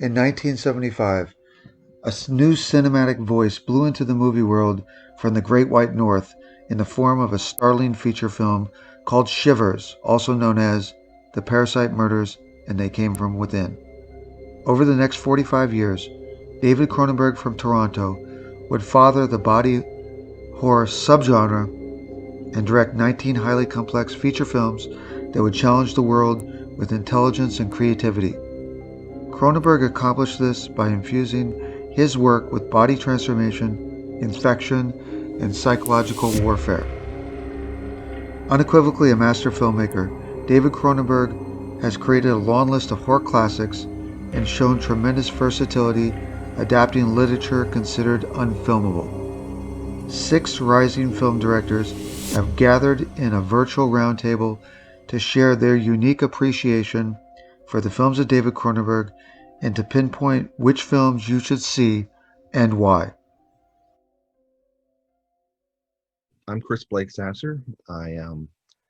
In 1975, new cinematic voice blew into the movie world from the Great White North in the form of a startling feature film called Shivers, also known as The Parasite Murders and They Came From Within. Over the next 45 years, David Cronenberg from Toronto would father the body horror subgenre and direct 19 highly complex feature films that would challenge the world with intelligence and creativity. Cronenberg accomplished this by infusing his work with body transformation, infection, and psychological warfare. Unequivocally a master filmmaker, David Cronenberg has created a long list of horror classics and shown tremendous versatility adapting literature considered unfilmable. Six rising film directors have gathered in a virtual roundtable to share their unique appreciation for the films of David Cronenberg and to pinpoint which films you should see and why. I'm Blake Sasser. I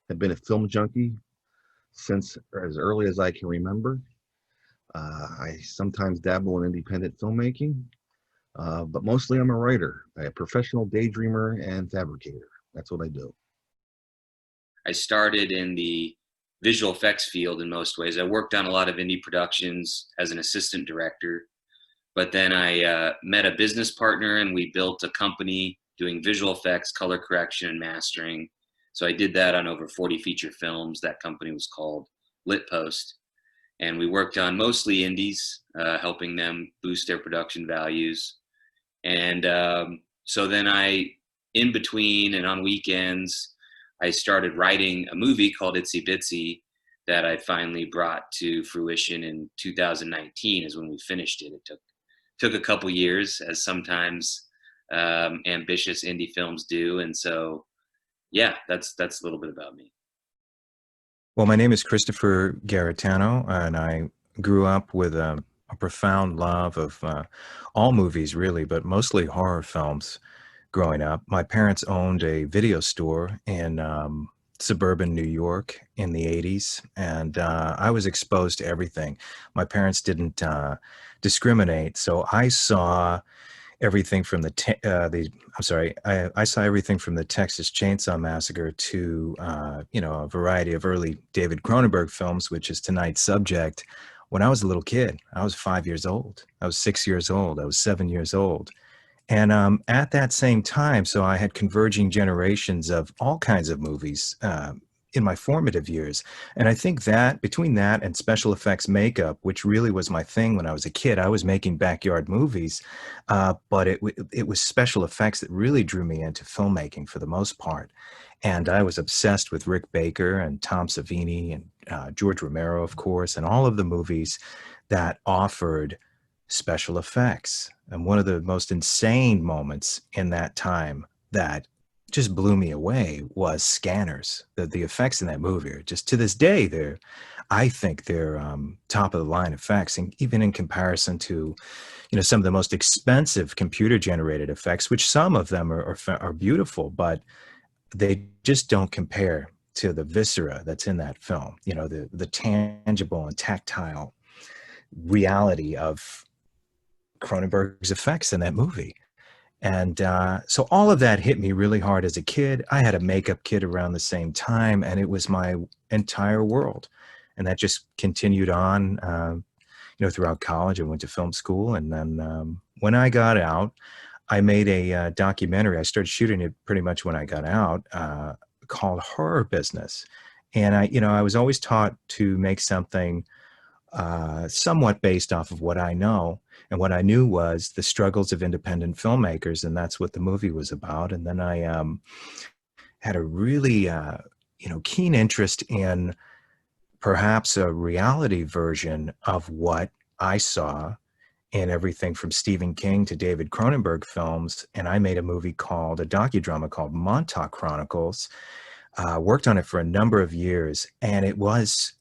have been a film junkie since as early as I can remember. I sometimes dabble in independent filmmaking, but mostly I'm a writer, a professional daydreamer and fabricator. That's what I do. I started in the visual effects field in most ways. I worked on a lot of indie productions as an assistant director, but then I met a business partner and we built a company doing visual effects, color correction, and mastering. So I did that on over 40 feature films. That company was called Lit Post. And we worked on mostly indies, helping them boost their production values. And so then in between and on weekends, I started writing a movie called Itsy Bitsy that I finally brought to fruition in 2019 is when we finished it. It took a couple years, as sometimes ambitious indie films do. And so, yeah, that's a little bit about me. Well, my name is Christopher Garetano, and I grew up with a profound love of all movies, really, but mostly horror films growing up. My parents owned a video store in suburban New York in the 80s, and I was exposed to everything. My parents didn't discriminate, so I saw everything from I saw everything from the Texas Chainsaw Massacre to a variety of early David Cronenberg films, which is tonight's subject. When I was a little kid, I was 5 years old. I was 6 years old. I was 7 years old. And at that same time, so I had converging generations of all kinds of movies in my formative years. And I think that between that and special effects makeup, which really was my thing when I was a kid, I was making backyard movies, but it was special effects that really drew me into filmmaking for the most part. And I was obsessed with Rick Baker and Tom Savini and George Romero, of course, and all of the movies that offered special effects. And one of the most insane moments in that time that just blew me away was Scanners. The effects in that movie are just, to this day, I think they're top of the line effects, and even in comparison to some of the most expensive computer generated effects, which some of them are beautiful, but they just don't compare to the viscera that's in that film. The tangible and tactile reality of Cronenberg's effects in that movie. And so all of that hit me really hard as a kid. I had a makeup kit around the same time, and it was my entire world. And that just continued on, throughout college. I went to film school. And then when I got out, I made a documentary. I started shooting it pretty much when I got out, called Horror Business. And I was always taught to make something somewhat based off of what I know. And what I knew was the struggles of independent filmmakers, and that's what the movie was about. And then I had a really, keen interest in perhaps a reality version of what I saw in everything from Stephen King to David Cronenberg films. And I made a docudrama called Montauk Chronicles. Worked on it for a number of years, and it wasn't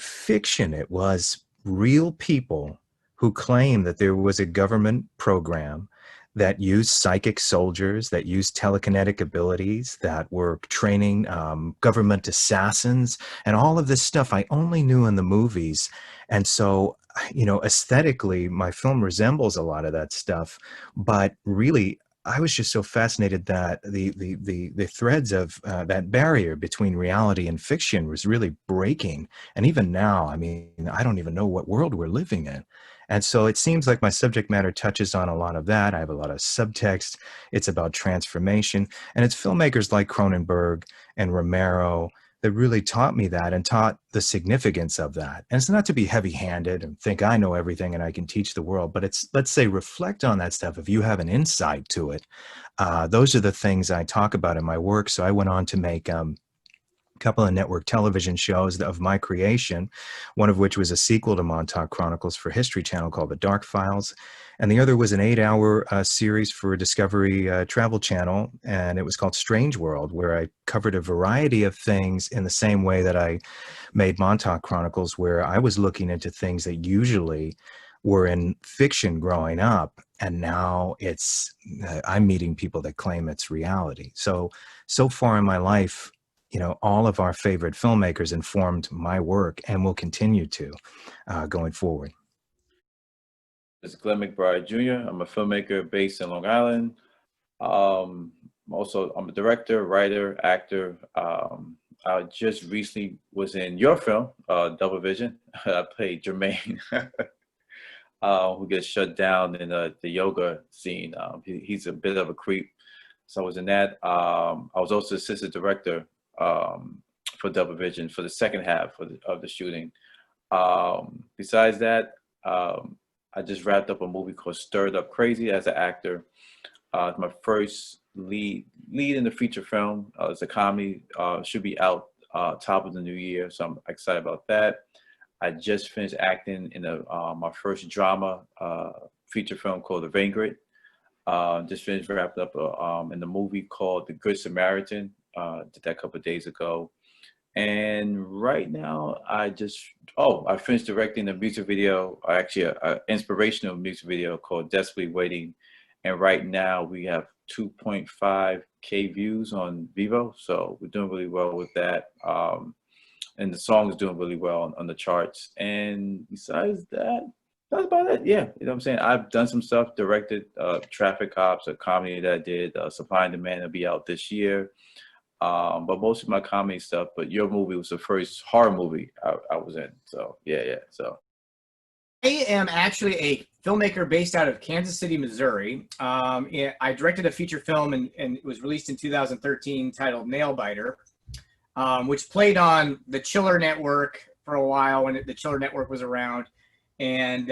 fiction. It was real people who claimed that there was a government program that used psychic soldiers, that used telekinetic abilities, that were training government assassins, and all of this stuff I only knew in the movies. And so you know, aesthetically, my film resembles a lot of that stuff, but really, I was just so fascinated that the threads of that barrier between reality and fiction was really breaking. And even now, I mean, I don't even know what world we're living in. And so it seems like my subject matter touches on a lot of that. I have a lot of subtext. It's about transformation. And it's filmmakers like Cronenberg and Romero that really taught me that and taught the significance of that. And it's not to be heavy-handed and think I know everything and I can teach the world, but it's, let's say, reflect on that stuff if you have an insight to it. Those are the things I talk about in my work. So I went on to make couple of network television shows of my creation, one of which was a sequel to Montauk Chronicles for History Channel called The Dark Files, and the other was an 8-hour series for Discovery Travel Channel, and it was called Strange World, where I covered a variety of things in the same way that I made Montauk Chronicles, where I was looking into things that usually were in fiction growing up, and now it's I'm meeting people that claim it's reality. So far in my life, you know, all of our favorite filmmakers informed my work and will continue to going forward. This is Glenn McBride Jr. I'm a filmmaker based in Long Island. I'm a director, writer, actor. I just recently was in your film, Double Vision. I played Jermaine, who gets shut down in the yoga scene. He's a bit of a creep. So I was in that. I was also assistant director for Double Vision for the second half of the shooting. Besides that, I just wrapped up a movie called Stirred Up Crazy as an actor. My first lead in the feature film. It's a comedy. Should be out top of the new year, so I'm excited about that. I just finished acting in my first drama feature film called The Vagrant. Just finished wrapped up in the movie called The Good Samaritan. Did that a couple of days ago. And right now I finished directing a music video, actually an inspirational music video called Desperately Waiting. And right now we have 2.5K views on Vivo. So we're doing really well with that. And the song is doing really well on the charts. And besides that, that's about it. Yeah, you know what I'm saying? I've done some stuff, directed Traffic Cops, a comedy that I did, Supply and Demand will be out this year. But most of my comedy stuff, but your movie was the first horror movie I was in. So yeah. So I am actually a filmmaker based out of Kansas City, Missouri. I directed a feature film and it was released in 2013 titled Nailbiter, which played on the Chiller Network for a while when the Chiller Network was around, and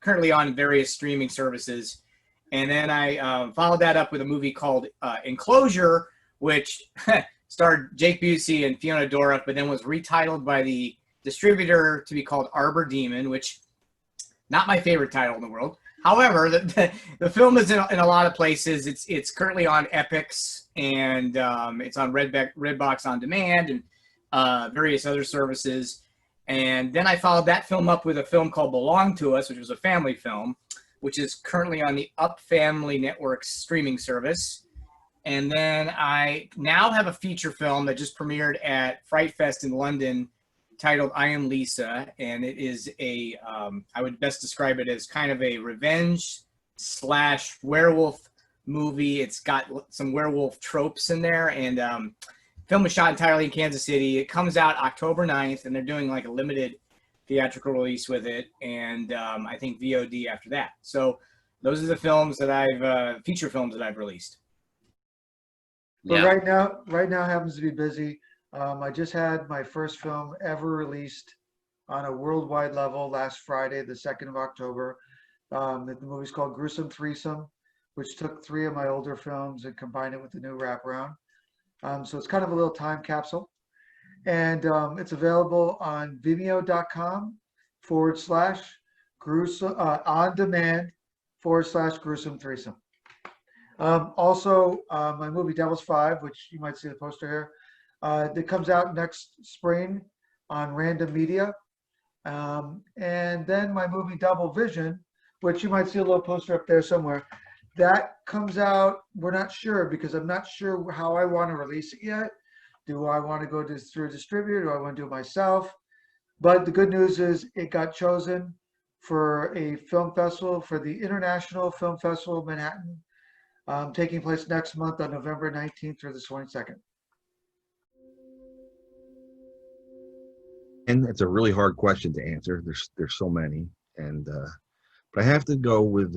currently on various streaming services. And then I followed that up with a movie called Enclosure, which starred Jake Busey and Fiona Dourif, but then was retitled by the distributor to be called Arbor Demon, which not my favorite title in the world. However, the film is in a lot of places. It's currently on Epix, and it's on Redbox On Demand and various other services. And then I followed that film up with a film called Belong to Us, which was a family film, which is currently on the Up Family Network streaming service. And then I now have a feature film that just premiered at Fright Fest in London titled I Am Lisa. And it is I would best describe it as kind of a revenge / werewolf movie. It's got some werewolf tropes in there. And film was shot entirely in Kansas City. It comes out October 9th, and they're doing like a limited theatrical release with it. And I think VOD after that. So those are the films that feature films that I've released. But Yeah. right now happens to be busy. I just had my first film ever released on a worldwide level last Friday, the 2nd of October. The movie's called Gruesome Threesome, which took 3 of my older films and combined it with the new wraparound. So it's kind of a little time capsule. And it's available on vimeo.com /gruesome, on demand /gruesome threesome. Also, my movie Devil's 5, which you might see the poster here, that comes out next spring on Random Media. And then my movie Double Vision, which you might see a little poster up there somewhere, that comes out, we're not sure, because I'm not sure how I want to release it yet. Do I want to go through a distributor? Do I want to do it myself? But the good news is it got chosen for a film festival, for the International Film Festival of Manhattan, taking place next month on November 19th through the 22nd. And it's a really hard question to answer. There's so many, and but I have to go with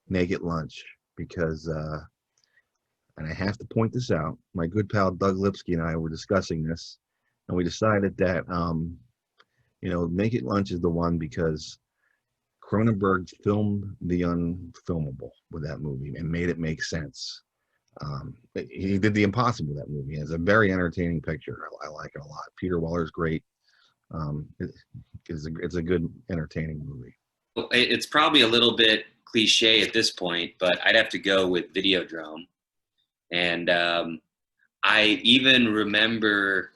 Naked Lunch because, and I have to point this out. My good pal Doug Lipsky and I were discussing this, and we decided that Naked Lunch is the one because Cronenberg filmed the unfilmable with that movie and made it make sense. He did the impossible with that movie. It's a very entertaining picture. I like it a lot. Peter Weller's great. It's a good, entertaining movie. Well, it's probably a little bit cliche at this point, but I'd have to go with Videodrome. And I even remember,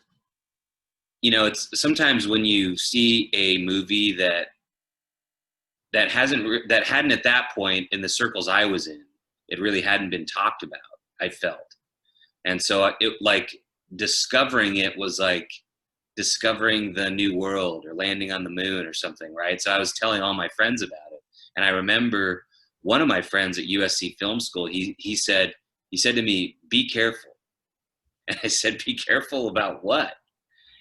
it's sometimes when you see a movie that hadn't at that point in the circles I was in, it really hadn't been talked about, I felt. And so discovering it was like discovering the new world or landing on the moon or something, right? So I was telling all my friends about it. And I remember one of my friends at USC Film School, he said to me, "Be careful." And I said, "Be careful about what?"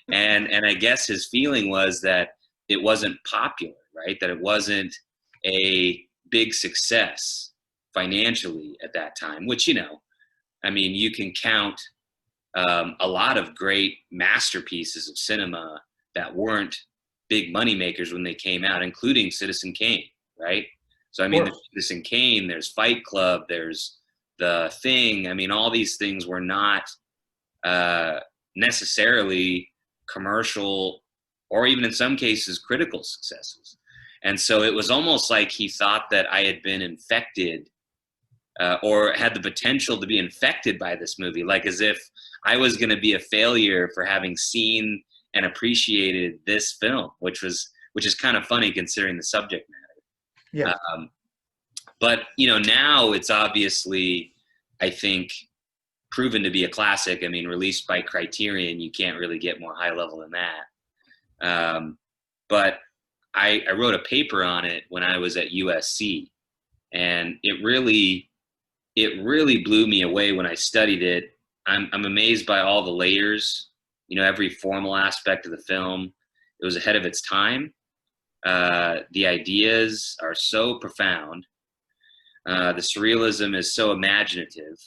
And I guess his feeling was that it wasn't popular, right? That it wasn't a big success financially at that time, which, you can count a lot of great masterpieces of cinema that weren't big money makers when they came out, including Citizen Kane, right? So, there's Citizen Kane, there's Fight Club, there's The Thing. All these things were not necessarily commercial or even in some cases critical successes. And so it was almost like he thought that I had been infected or had the potential to be infected by this movie, like as if I was going to be a failure for having seen and appreciated this film, which is kind of funny considering the subject matter. Yeah. But now it's obviously, I think, proven to be a classic. Released by Criterion, you can't really get more high level than that. But I wrote a paper on it when I was at USC, and it really blew me away when I studied it. I'm amazed by all the layers, every formal aspect of the film. It was ahead of its time. The ideas are so profound. The surrealism is so imaginative.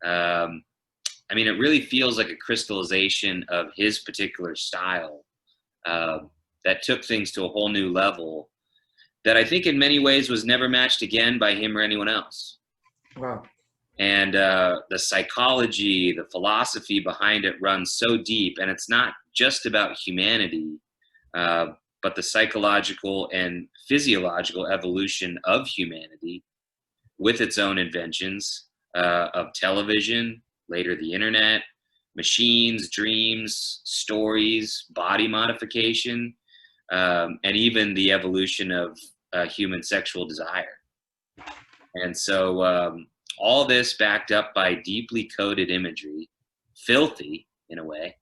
It really feels like a crystallization of his particular style that took things to a whole new level that I think in many ways was never matched again by him or anyone else. Wow. And the psychology, the philosophy behind it runs so deep, and it's not just about humanity, but the psychological and physiological evolution of humanity with its own inventions of television, later the internet, machines, dreams, stories, body modification, and even the evolution of human sexual desire. And so all this backed up by deeply coded imagery, filthy in a way,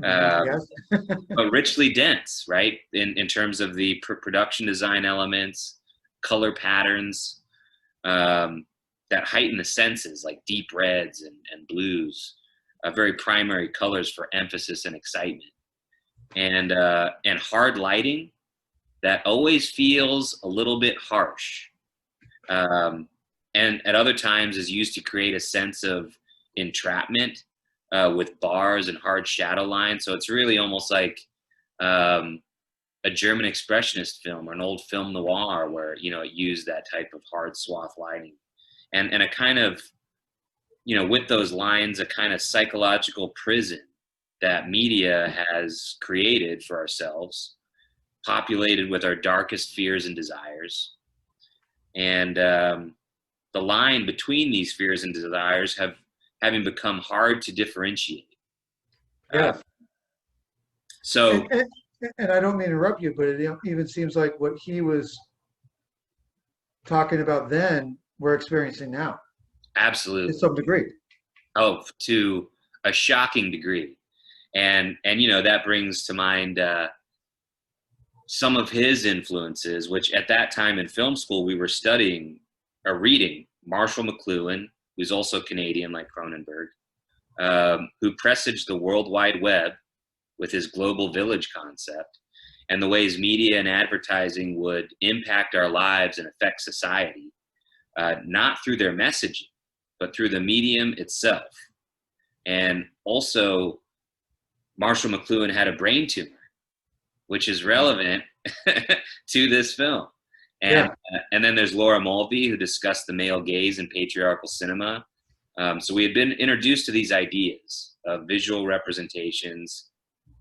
but richly dense, right? In terms of the production design elements, color patterns that heighten the senses, like deep reds and blues, very primary colors for emphasis and excitement, and hard lighting that always feels a little bit harsh. And at other times is used to create a sense of entrapment with bars and hard shadow lines. So it's really almost like a German expressionist film or an old film noir where, it used that type of hard swath lighting. And a kind of, with those lines, a kind of psychological prison that media has created for ourselves, populated with our darkest fears and desires. And the line between these fears and desires having become hard to differentiate. Yes. So, and I don't mean to interrupt you, but it even seems like what he was talking about then, we're experiencing now. Absolutely. To some degree. Oh, to a shocking degree. And that brings to mind some of his influences, which at that time in film school we were studying or reading Marshall McLuhan, who's also Canadian like Cronenberg, who presaged the World Wide Web with his global village concept and the ways media and advertising would impact our lives and affect society, not through their messaging, but through the medium itself. And also, Marshall McLuhan had a brain tumor, which is relevant to this film. And, and then there's Laura Mulvey, who discussed the male gaze in patriarchal cinema. So we had been introduced to these ideas of visual representations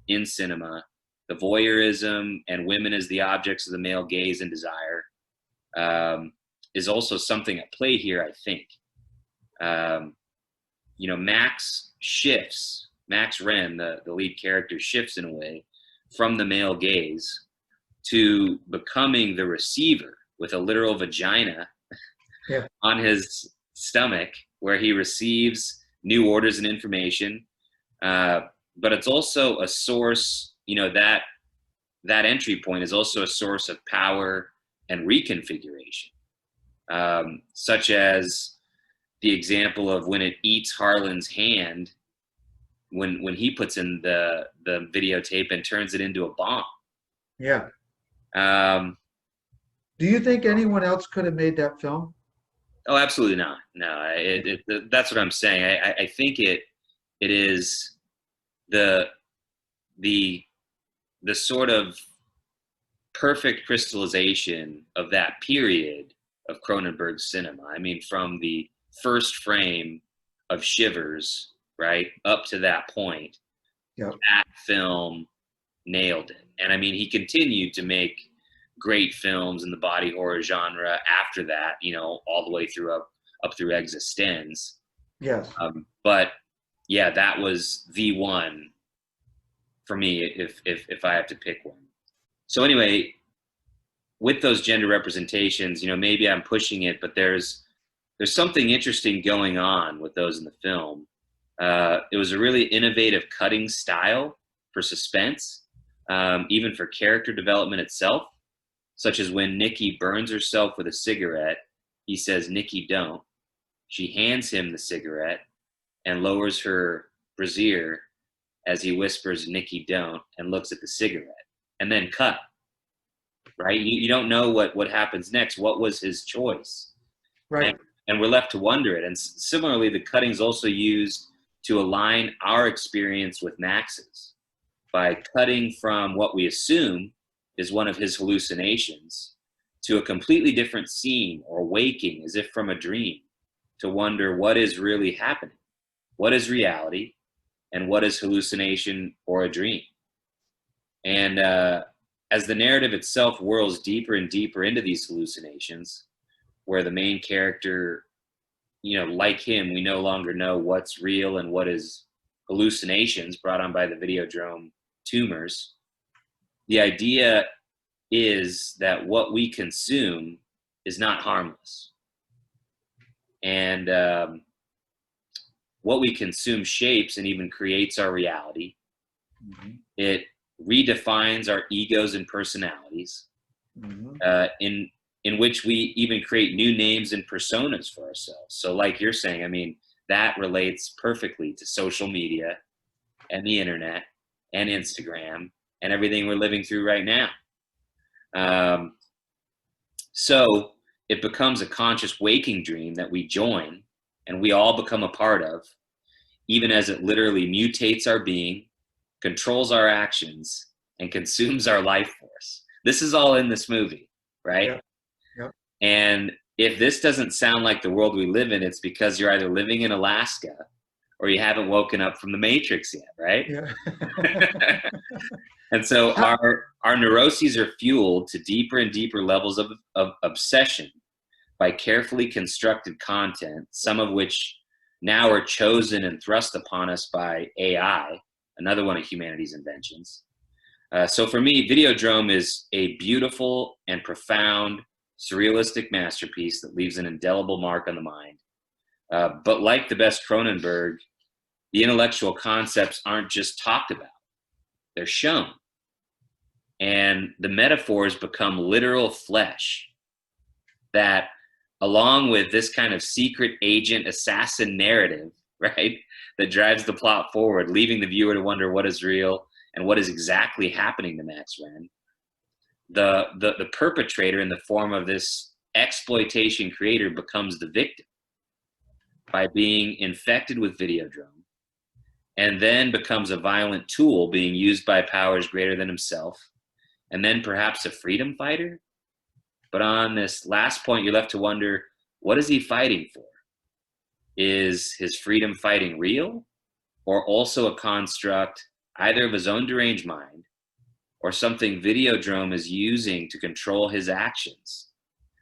in cinema, the voyeurism and women as the objects of the male gaze and desire, is also something at play here, I think. You know, Max Wren, the lead character, shifts in a way from the male gaze to becoming the receiver with a literal vagina on his stomach, where he receives new orders and information. But it's also a source, you know, that entry point is also a source of power and reconfiguration, such as the example of when it eats Harlan's hand when he puts in the videotape and turns it into a bomb. Yeah. Do you think anyone else could have made that film? Oh, absolutely not. No, that's what I'm saying. I think it is the sort of perfect crystallization of that period of Cronenberg's cinema. I mean, from the first frame of Shivers, right, up to that point, that film nailed it. And I mean, he continued to make great films in the body horror genre after that, you know, all the way through up through Existenz. Yes. But yeah, that was the one for me if I have to pick one. So anyway, with those gender representations, you know, maybe I'm pushing it, but there's something interesting going on with those in the film. It was a really innovative cutting style for suspense, even for character development itself, such as when Nikki burns herself with a cigarette, he says, "Nikki, don't." She hands him the cigarette and lowers her brassiere as he whispers, "Nikki, don't," and looks at the cigarette, and then cut. Right? You don't know what happens next. What was his choice? Right. And we're left to wonder it. And similarly, the cutting's also used to align our experience with Max's by cutting from what we assume is one of his hallucinations to a completely different scene or waking as if from a dream, to wonder what is really happening. What is reality and what is hallucination or a dream? And as the narrative itself whirls deeper and deeper into these hallucinations, where the main character, you know, like him, we no longer know what's real and what is hallucinations brought on by the Videodrome tumors. The idea is that what we consume is not harmless. And what we consume shapes and even creates our reality. Mm-hmm. It redefines our egos and personalities, in which we even create new names and personas for ourselves. So like you're saying, I mean, that relates perfectly to social media and the internet and Instagram and everything we're living through right now. So it becomes a conscious waking dream that we join and we all become a part of, even as it literally mutates our being, controls our actions, and consumes our life force. This is all in this movie, right? Yeah. Yeah. And if this doesn't sound like the world we live in, it's because you're either living in Alaska or you haven't woken up from the Matrix yet, right? Yeah. And so our neuroses are fueled to deeper and deeper levels of obsession by carefully constructed content, some of which now are chosen and thrust upon us by AI, another one of humanity's inventions. So for me, Videodrome is a beautiful and profound surrealistic masterpiece that leaves an indelible mark on the mind. But like the best Cronenberg, the intellectual concepts aren't just talked about, they're shown. and the metaphors become literal flesh that, along with this kind of secret agent assassin narrative, right, that drives the plot forward, leaving the viewer to wonder what is real and what is exactly happening to Max Wren. The perpetrator in the form of this exploitation creator becomes the victim by being infected with Videodrome, and then becomes a violent tool being used by powers greater than himself, and then perhaps a freedom fighter. But on this last point, you're left to wonder, what is he fighting for? Is his freedom fighting real, or also a construct either of his own deranged mind or something Videodrome is using to control his actions,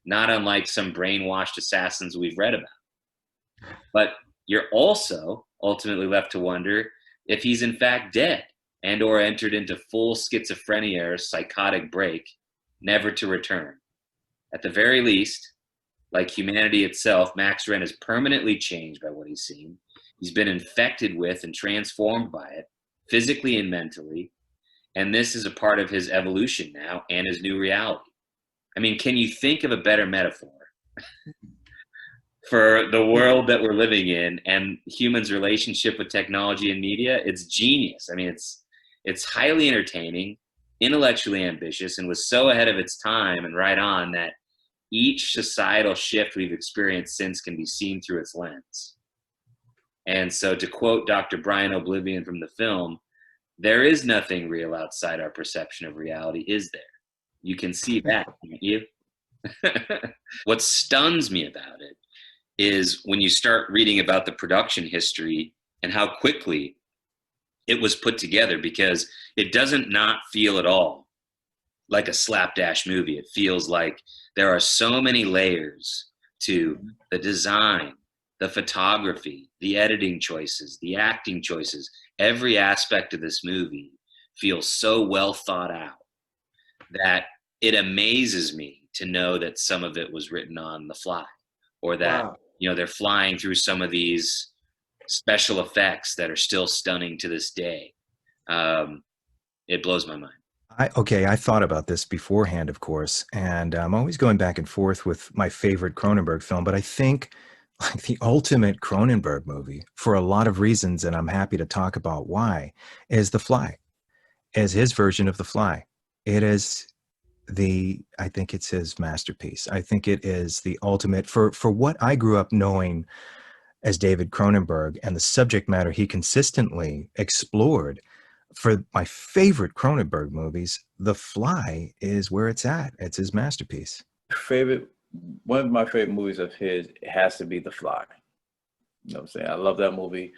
not unlike some brainwashed assassins we've read about? But you're also ultimately left to wonder if he's in fact dead and or entered into full schizophrenia or psychotic break, never to return. At the very least, like humanity itself, Max Wren is permanently changed by what he's seen. He's been infected with and transformed by it, physically and mentally, and this is a part of his evolution now and his new reality. I mean, can you think of a better metaphor for the world that we're living in and humans' relationship with technology and media? It's genius. I mean, it's highly entertaining, intellectually ambitious, and was so ahead of its time and right on that each societal shift we've experienced since can be seen through its lens. And so, to quote Dr. Brian Oblivion from the film, there is nothing real outside our perception of reality, is there? You can see that, can't you? What stuns me about it is when you start reading about the production history and how quickly it was put together, because it doesn't not feel at all like a slapdash movie. It feels like there are so many layers to the design, the photography, the editing choices, the acting choices. Every aspect of this movie feels so well thought out that it amazes me to know that some of it was written on the fly, or that, wow, you know, they're flying through some of these special effects that are still stunning to this day. It blows my mind. I thought about this beforehand, of course, and I'm always going back and forth with my favorite Cronenberg film, but I think like the ultimate Cronenberg movie, for a lot of reasons, and I'm happy to talk about why, is The Fly, is his version of The Fly. It is I think it's his masterpiece. I think it is the ultimate, for what I grew up knowing as David Cronenberg and the subject matter he consistently explored. For my favorite Cronenberg movies, The Fly is where it's at. It's his masterpiece. One of my favorite movies of his has to be The Fly. You know what I'm saying? I love that movie.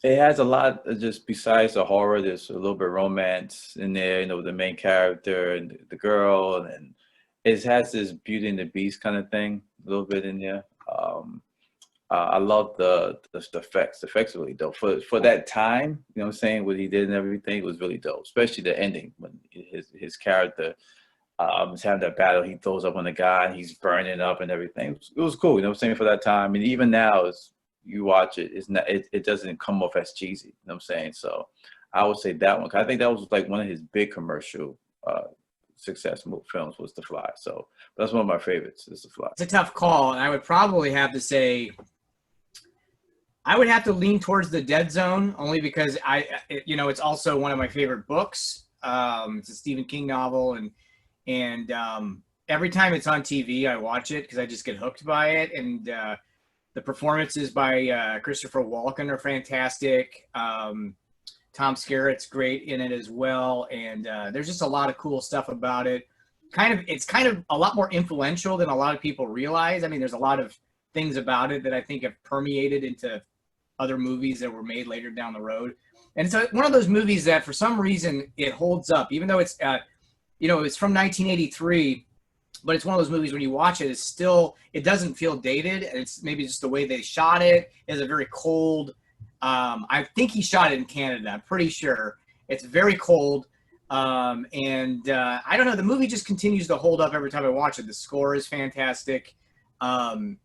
It has a lot of, just besides the horror, there's a little bit of romance in there, you know, the main character and the girl, and it has this Beauty and the Beast kind of thing, a little bit in there. I love the effects. The effects are really dope. For that time, you know what I'm saying, what he did and everything, it was really dope, especially the ending when his character is having that battle. He throws up on the guy and he's burning up and everything. It was cool, you know what I'm saying, for that time. And even now, you watch it, it doesn't come off as cheesy, you know what I'm saying? So I would say that one. I think that was like one of his big commercial success films was The Fly. So that's one of my favorites, is The Fly. It's a tough call, and I would probably have to say I would have to lean towards The Dead Zone, only because it's also one of my favorite books. It's a Stephen King novel, and every time it's on TV, I watch it because I just get hooked by it. And the performances by Christopher Walken are fantastic. Tom Skerritt's great in it as well, and there's just a lot of cool stuff about it. It's kind of a lot more influential than a lot of people realize. I mean, there's a lot of things about it that I think have permeated into other movies that were made later down the road. And so one of those movies that for some reason it holds up, even though it's it's from 1983, but it's one of those movies when you watch it, it doesn't feel dated. It's maybe just the way they shot it. It's a very cold, I think he shot it in Canada, I'm pretty sure. It's very cold. I don't know, the movie just continues to hold up every time I watch it. The score is fantastic. The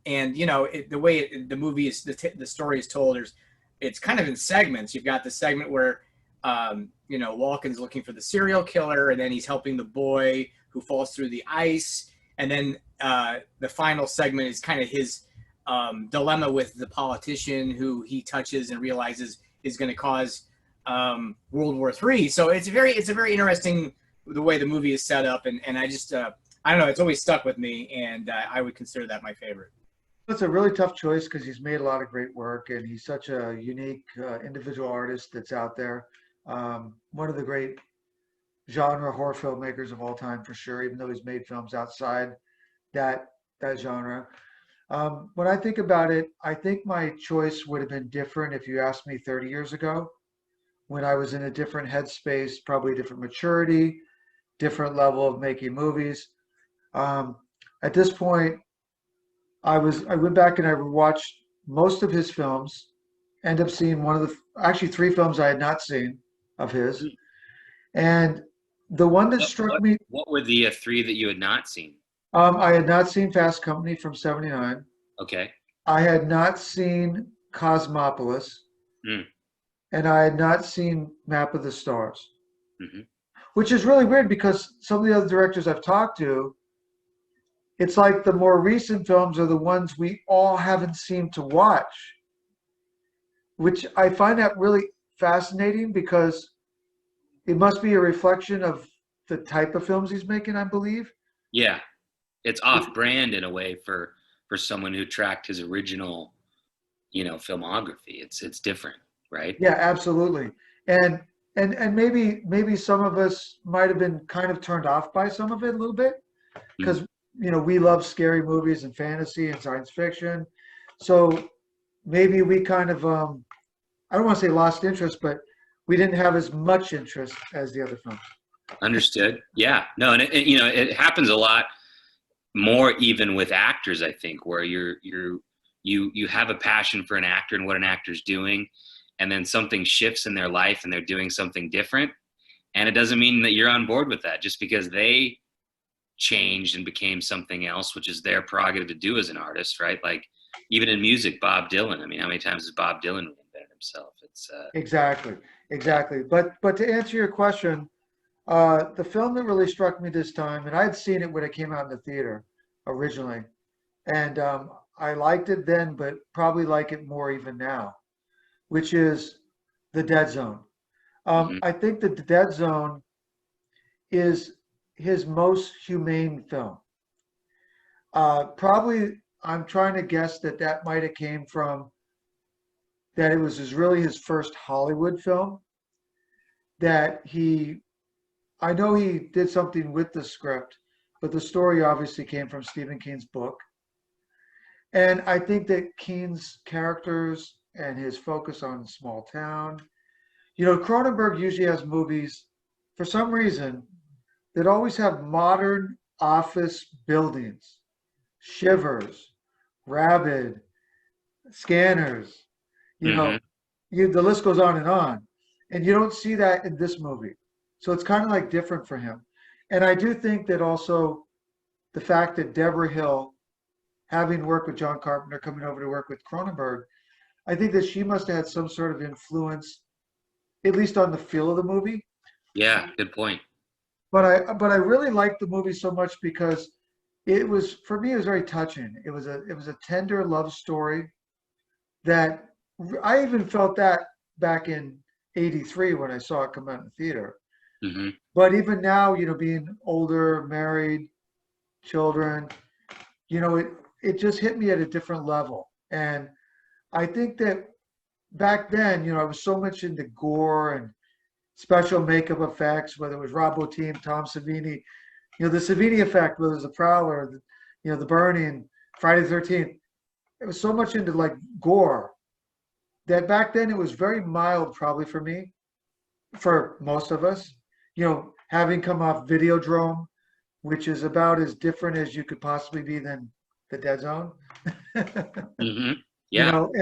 way the movie is, the story is told, it's kind of in segments. You've got the segment where you know, Walken's looking for the serial killer, and then he's helping the boy who falls through the ice. And then the final segment is kind of his dilemma with the politician who he touches and realizes is going to cause World War III. So it's a very interesting the way the movie is set up, and I just I don't know, it's always stuck with me, and I would consider that my favorite. It's a really tough choice because he's made a lot of great work and he's such a unique individual artist that's out there. One of the great genre horror filmmakers of all time for sure, even though he's made films outside that genre. When I think about it, I think my choice would have been different if you asked me 30 years ago, when I was in a different headspace, probably different maturity, different level of making movies. At this point, I went back and I watched most of his films, end up seeing actually 3 films I had not seen of his. And the one that struck me. What were the 3 that you had not seen? I had not seen Fast Company from '79. Okay. I had not seen Cosmopolis. Mm. And I had not seen Map of the Stars. Mm-hmm. Which is really weird because some of the other directors I've talked to, it's like the more recent films are the ones we all haven't seemed to watch, which I find that really fascinating because it must be a reflection of the type of films he's making, I believe. Yeah, it's off-brand in a way for someone who tracked his original, you know, filmography. It's different, right? Yeah, absolutely. And maybe some of us might have been kind of turned off by some of it a little bit because you know, we love scary movies and fantasy and science fiction. So maybe we kind of, I don't want to say lost interest, but we didn't have as much interest as the other films. Understood. Yeah. No, and you know, it happens a lot more even with actors, I think, where you have a passion for an actor and what an actor's doing, and then something shifts in their life and they're doing something different. And it doesn't mean that you're on board with that just because they changed and became something else, which is their prerogative to do as an artist, right? Like even in music, Bob Dylan. I mean, how many times has Bob Dylan reinvented himself? It's Exactly. But to answer your question, the film that really struck me this time, and I had seen it when it came out in the theater originally, and I liked it then, but probably like it more even now, which is The Dead Zone. I think that The Dead Zone is his most humane film. Probably, I'm trying to guess that might have came from that it was really his first Hollywood film. I know he did something with the script, but the story obviously came from Stephen King's book. And I think that King's characters and his focus on small town, you know, Cronenberg usually has movies, for some reason, that always have modern office buildings, Shivers, Rabid, Scanners, you know, the list goes on. And you don't see that in this movie. So it's kind of like different for him. And I do think that also the fact that Deborah Hill, having worked with John Carpenter, coming over to work with Cronenberg, I think that she must have had some sort of influence, at least on the feel of the movie. Yeah, good point. But I really liked the movie so much because it was, for me, it was very touching. It was a tender love story that I even felt that back in '83 when I saw it come out in the theater. But even now, you know, being older, married, children, you know, it just hit me at a different level. And I think that back then, you know, I was so much into gore and special makeup effects, whether it was Rob Bottin, Tom Savini, you know, the Savini effect, whether it was the Prowler, you know, the Burning, Friday the 13th. It was so much into like gore that back then it was very mild probably for me, for most of us, you know, having come off Videodrome, which is about as different as you could possibly be than The Dead Zone. Yeah. You know,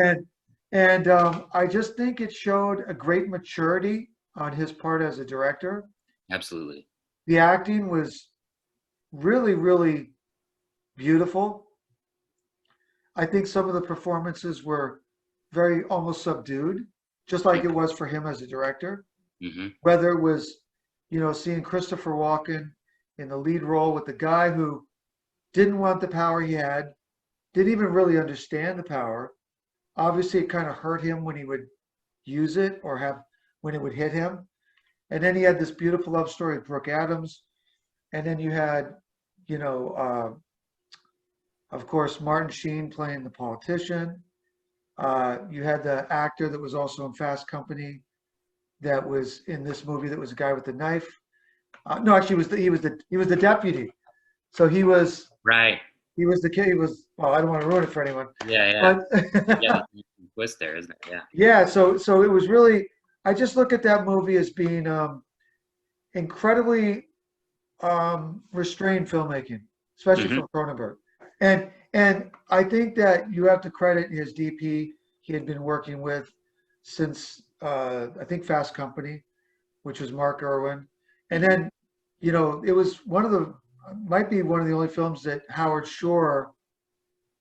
and I just think it showed a great maturity on his part as a director. Absolutely. The acting was really, really beautiful. I think some of the performances were very almost subdued, just like it was for him as a director. Mm-hmm. Whether it was, seeing Christopher Walken in the lead role with the guy who didn't want the power he had, didn't even really understand the power. Obviously, it kind of hurt him when he would use it or when it would hit him. And then he had this beautiful love story with Brooke Adams. And then you had, of course, Martin Sheen playing the politician. You had the actor that was also in Fast Company that was in this movie that was a guy with the knife. No, actually, he was the deputy. So he was Right. He was the kid. Well, I don't want to ruin it for anyone. Yeah. But Yeah. Twist there, isn't it? Yeah. yeah, so it was really. I just look at that movie as being incredibly restrained filmmaking, especially Mhm. from Cronenberg. And I think that you have to credit his DP he had been working with since I think Fast Company, which was Mark Irwin. And then, it was might be one of the only films that Howard Shore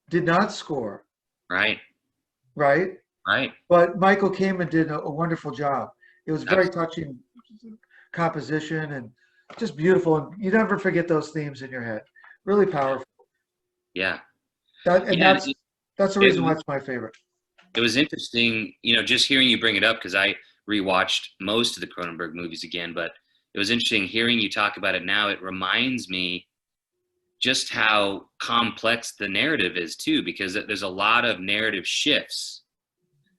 did not score, Right. right? Right. But Michael Kamen did a wonderful job. It was very Absolutely. touching composition and just beautiful. And you never forget those themes in your head. Really powerful. Yeah. And Yeah. that's the reason why it's my favorite. It was interesting, just hearing you bring it up, because I rewatched most of the Cronenberg movies again, but it was interesting hearing you talk about it now. It reminds me just how complex the narrative is too, because there's a lot of narrative shifts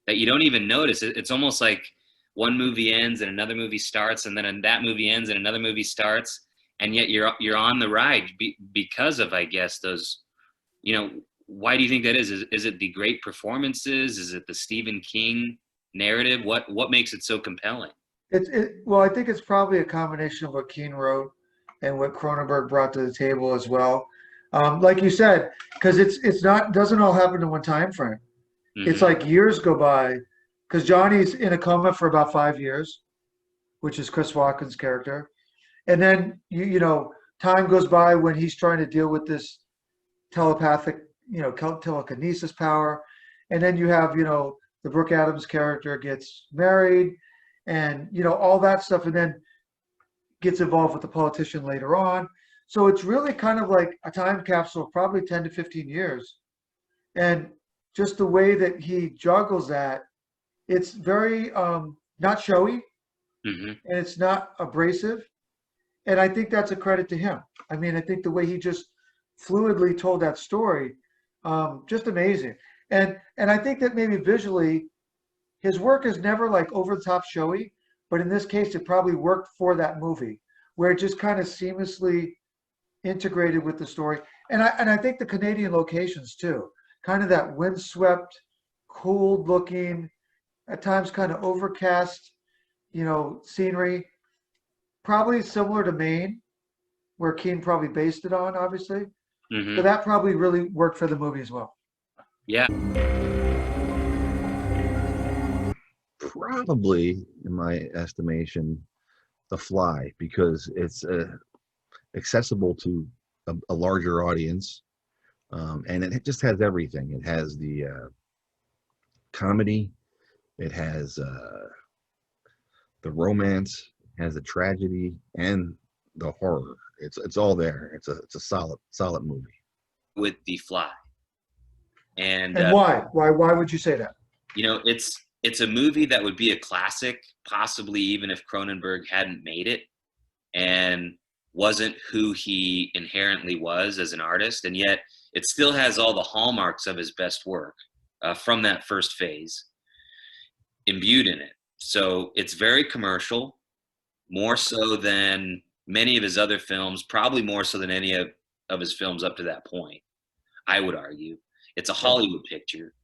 that you don't even notice. It's almost like one movie ends and another movie starts, and then that movie ends and another movie starts, and yet you're on the ride because of, I guess, those, why do you think that is? Is it the great performances? Is it the Stephen King narrative? What makes it so compelling? Well, I think it's probably a combination of what Keane wrote and what Cronenberg brought to the table as well. Like you said, because doesn't all happen in one time frame. It's Mhm. like years go by, because Johnny's in a coma for about 5 years, which is Chris Walken's character, and then time goes by when he's trying to deal with this telepathic, telekinesis power, and then you have the Brooke Adams character gets married, and all that stuff, and then gets involved with the politician later on. So it's really kind of like a time capsule, of probably 10 to 15 years, and just the way that he juggles that, it's very not showy, Mhm. and it's not abrasive, and I think that's a credit to him. I mean, I think the way he just fluidly told that story, just amazing. And I think that maybe visually, his work is never like over the top showy, but in this case, it probably worked for that movie, where it just kind of seamlessly integrated with the story. And I think the Canadian locations too, kind of that windswept, cool looking, at times kind of overcast, scenery, probably similar to Maine, where Keane probably based it on, obviously. Mhm. So that probably really worked for the movie as well. Yeah. Probably, in my estimation, The Fly, because it's accessible to a larger audience, and it just has everything. It has the comedy, it has the romance, it has the tragedy, and the horror. It's all there. It's a solid movie. With The Fly. And And why? Why would you say that? it's a movie that would be a classic, possibly even if Cronenberg hadn't made it and wasn't who he inherently was as an artist, and yet it still has all the hallmarks of his best work from that first phase imbued in it. So it's very commercial, more so than many of his other films, probably more so than any of his films up to that point, I would argue. It's a Hollywood picture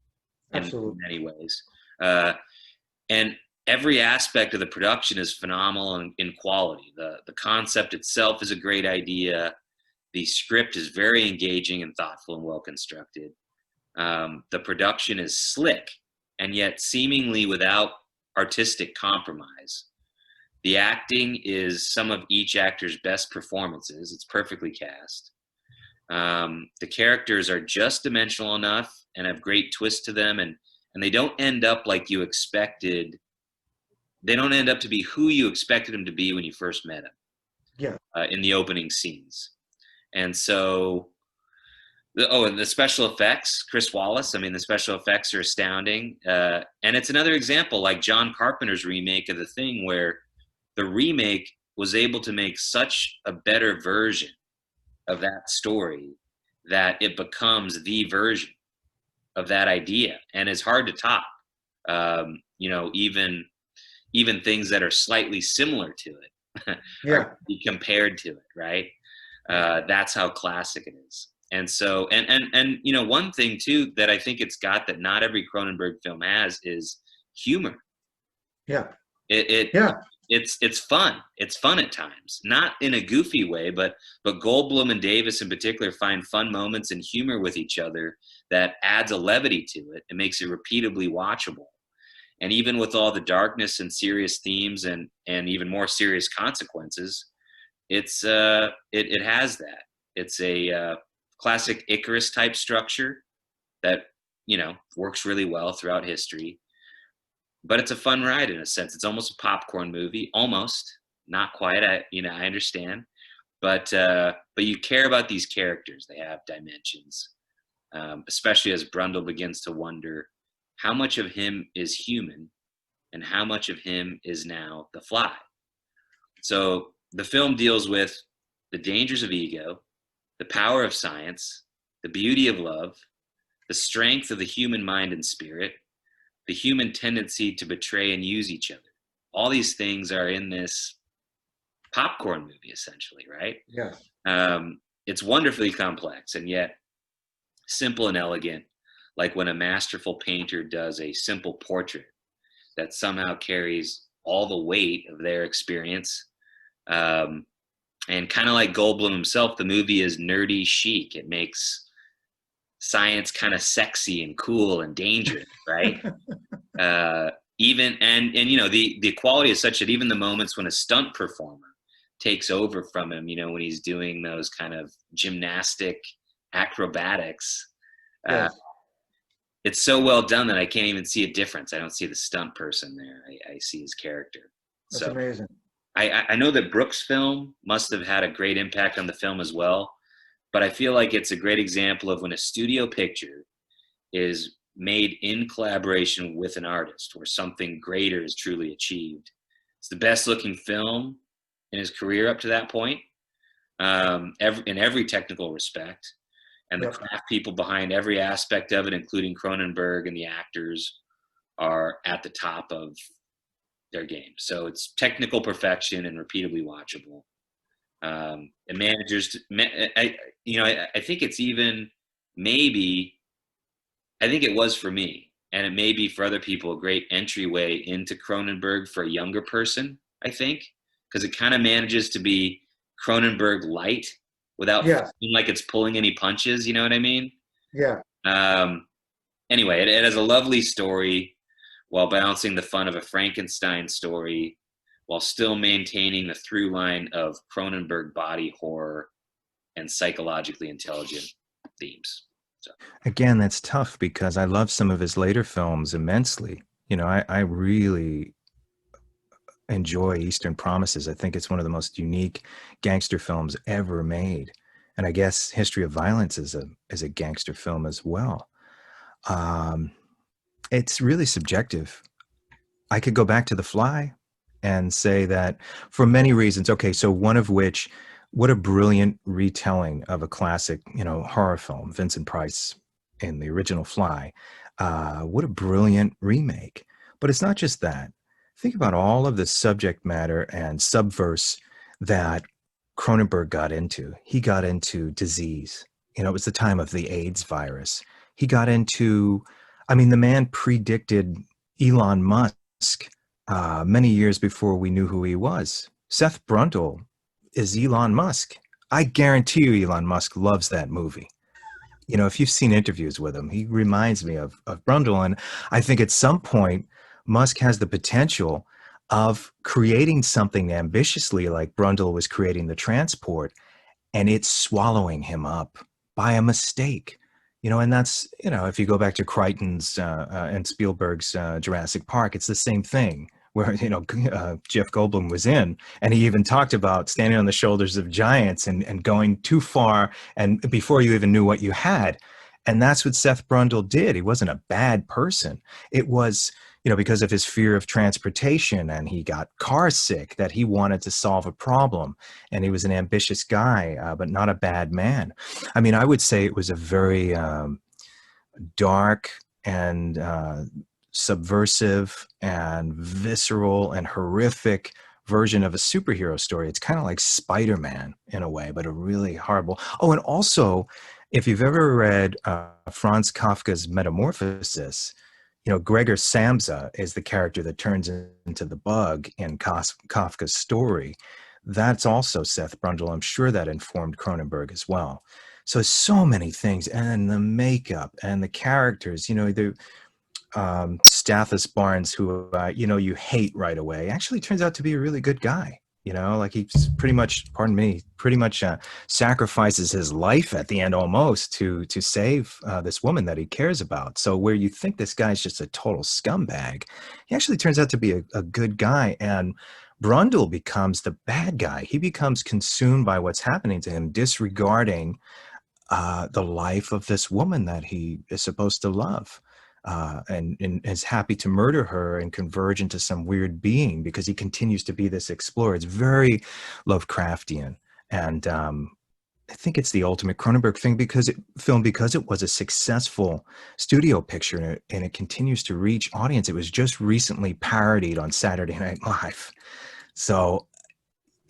in Absolutely. many ways. And every aspect of the production is phenomenal in quality. The concept itself is a great idea. The script is very engaging and thoughtful and well constructed. The production is slick and yet seemingly without artistic compromise. The acting is some of each actor's best performances. It's perfectly cast. The characters are just dimensional enough and have great twists to them, and they don't end up like you expected they don't end up to be who you expected them to be when you first met them. Yeah. In the opening scenes. And so, and the special effects, Chris Wallace, I mean, the special effects are astounding. And it's another example, like John Carpenter's remake of The Thing, where the remake was able to make such a better version of that story that it becomes the version of that idea, and it's hard to top. Even things that are slightly similar to it are be compared to it, right? That's how classic it is. And so, and one thing too that I think it's got that not every Cronenberg film has is humor. Yeah. It's fun. It's fun at times, not in a goofy way, but Goldblum and Davis in particular find fun moments and humor with each other that adds a levity to it and makes it repeatably watchable. And even with all the darkness and serious themes and even more serious consequences, it has that. It's a classic Icarus type structure that works really well throughout history. But it's a fun ride in a sense. It's almost a popcorn movie, almost, not quite. I understand, but you care about these characters. They have dimensions, especially as Brundle begins to wonder how much of him is human and how much of him is now the Fly. So the film deals with the dangers of ego, the power of science, the beauty of love, the strength of the human mind and spirit, the human tendency to betray and use each other. All these things are in this popcorn movie, essentially, right? Yeah. It's wonderfully complex and yet simple and elegant, like when a masterful painter does a simple portrait that somehow carries all the weight of their experience. And kind of like Goldblum himself, the movie is nerdy chic. It makes science kind of sexy and cool and dangerous, right? The quality is such that even the moments when a stunt performer takes over from him, when he's doing those kind of gymnastic acrobatics, it's so well done that I can't even see a difference. I don't see the stunt person there. I see his character. That's amazing. I know that Brooks' film must have had a great impact on the film as well, but I feel like it's a great example of when a studio picture is made in collaboration with an artist where something greater is truly achieved. It's the best looking film in his career up to that point, in every technical respect. And the craft people behind every aspect of it, including Cronenberg and the actors, are at the top of their game. So it's technical perfection and repeatably watchable. It manages to, I think it's even I think it was for me, and it may be for other people, a great entryway into Cronenberg for a younger person, I think, because it kind of manages to be Cronenberg light without feeling like it's pulling any punches, you know what I mean? Yeah. Anyway, it has a lovely story while balancing the fun of a Frankenstein story while still maintaining the through line of Cronenberg body horror and psychologically intelligent themes. So. Again, that's tough because I love some of his later films immensely. I really enjoy Eastern Promises. I think it's one of the most unique gangster films ever made. And I guess History of Violence is a gangster film as well. It's really subjective. I could go back to The Fly and say that for many reasons, okay, so one of which, what a brilliant retelling of a classic, horror film, Vincent Price in the original Fly. What a brilliant remake. But it's not just that. Think about all of the subject matter and subverse that Cronenberg got into. He got into disease. It was the time of the AIDS virus. He got into, the man predicted Elon Musk many years before we knew who he was. Seth Brundle is Elon Musk. I guarantee you Elon Musk loves that movie. If you've seen interviews with him, he reminds me of Brundle. And I think at some point, Musk has the potential of creating something ambitiously like Brundle was creating the transport, and it's swallowing him up by a mistake. And that's, if you go back to Crichton's and Spielberg's Jurassic Park, it's the same thing, where, Jeff Goldblum was in. And he even talked about standing on the shoulders of giants and going too far and before you even knew what you had. And that's what Seth Brundle did. He wasn't a bad person. It was, because of his fear of transportation, and he got car sick, that he wanted to solve a problem. And he was an ambitious guy, but not a bad man. I mean, I would say it was a very dark and subversive and visceral and horrific version of a superhero story. It's kind of like Spider-Man in a way, but a really horrible. Oh, and also, if you've ever read Franz Kafka's Metamorphosis, Gregor Samsa is the character that turns into the bug in Kafka's story. That's also Seth Brundle. I'm sure that informed Cronenberg as well. So many things, and the makeup and the characters, the Stathis Barnes, who, you hate right away, actually turns out to be a really good guy. Like he's pretty much sacrifices his life at the end almost to save this woman that he cares about. So where you think this guy's just a total scumbag, he actually turns out to be a good guy. And Brundle becomes the bad guy. He becomes consumed by what's happening to him, disregarding the life of this woman that he is supposed to love. And is happy to murder her and converge into some weird being because he continues to be this explorer. It's very Lovecraftian. And I think it's the ultimate Cronenberg thing because it was a successful studio picture and it continues to reach audience. It was just recently parodied on Saturday Night Live. So,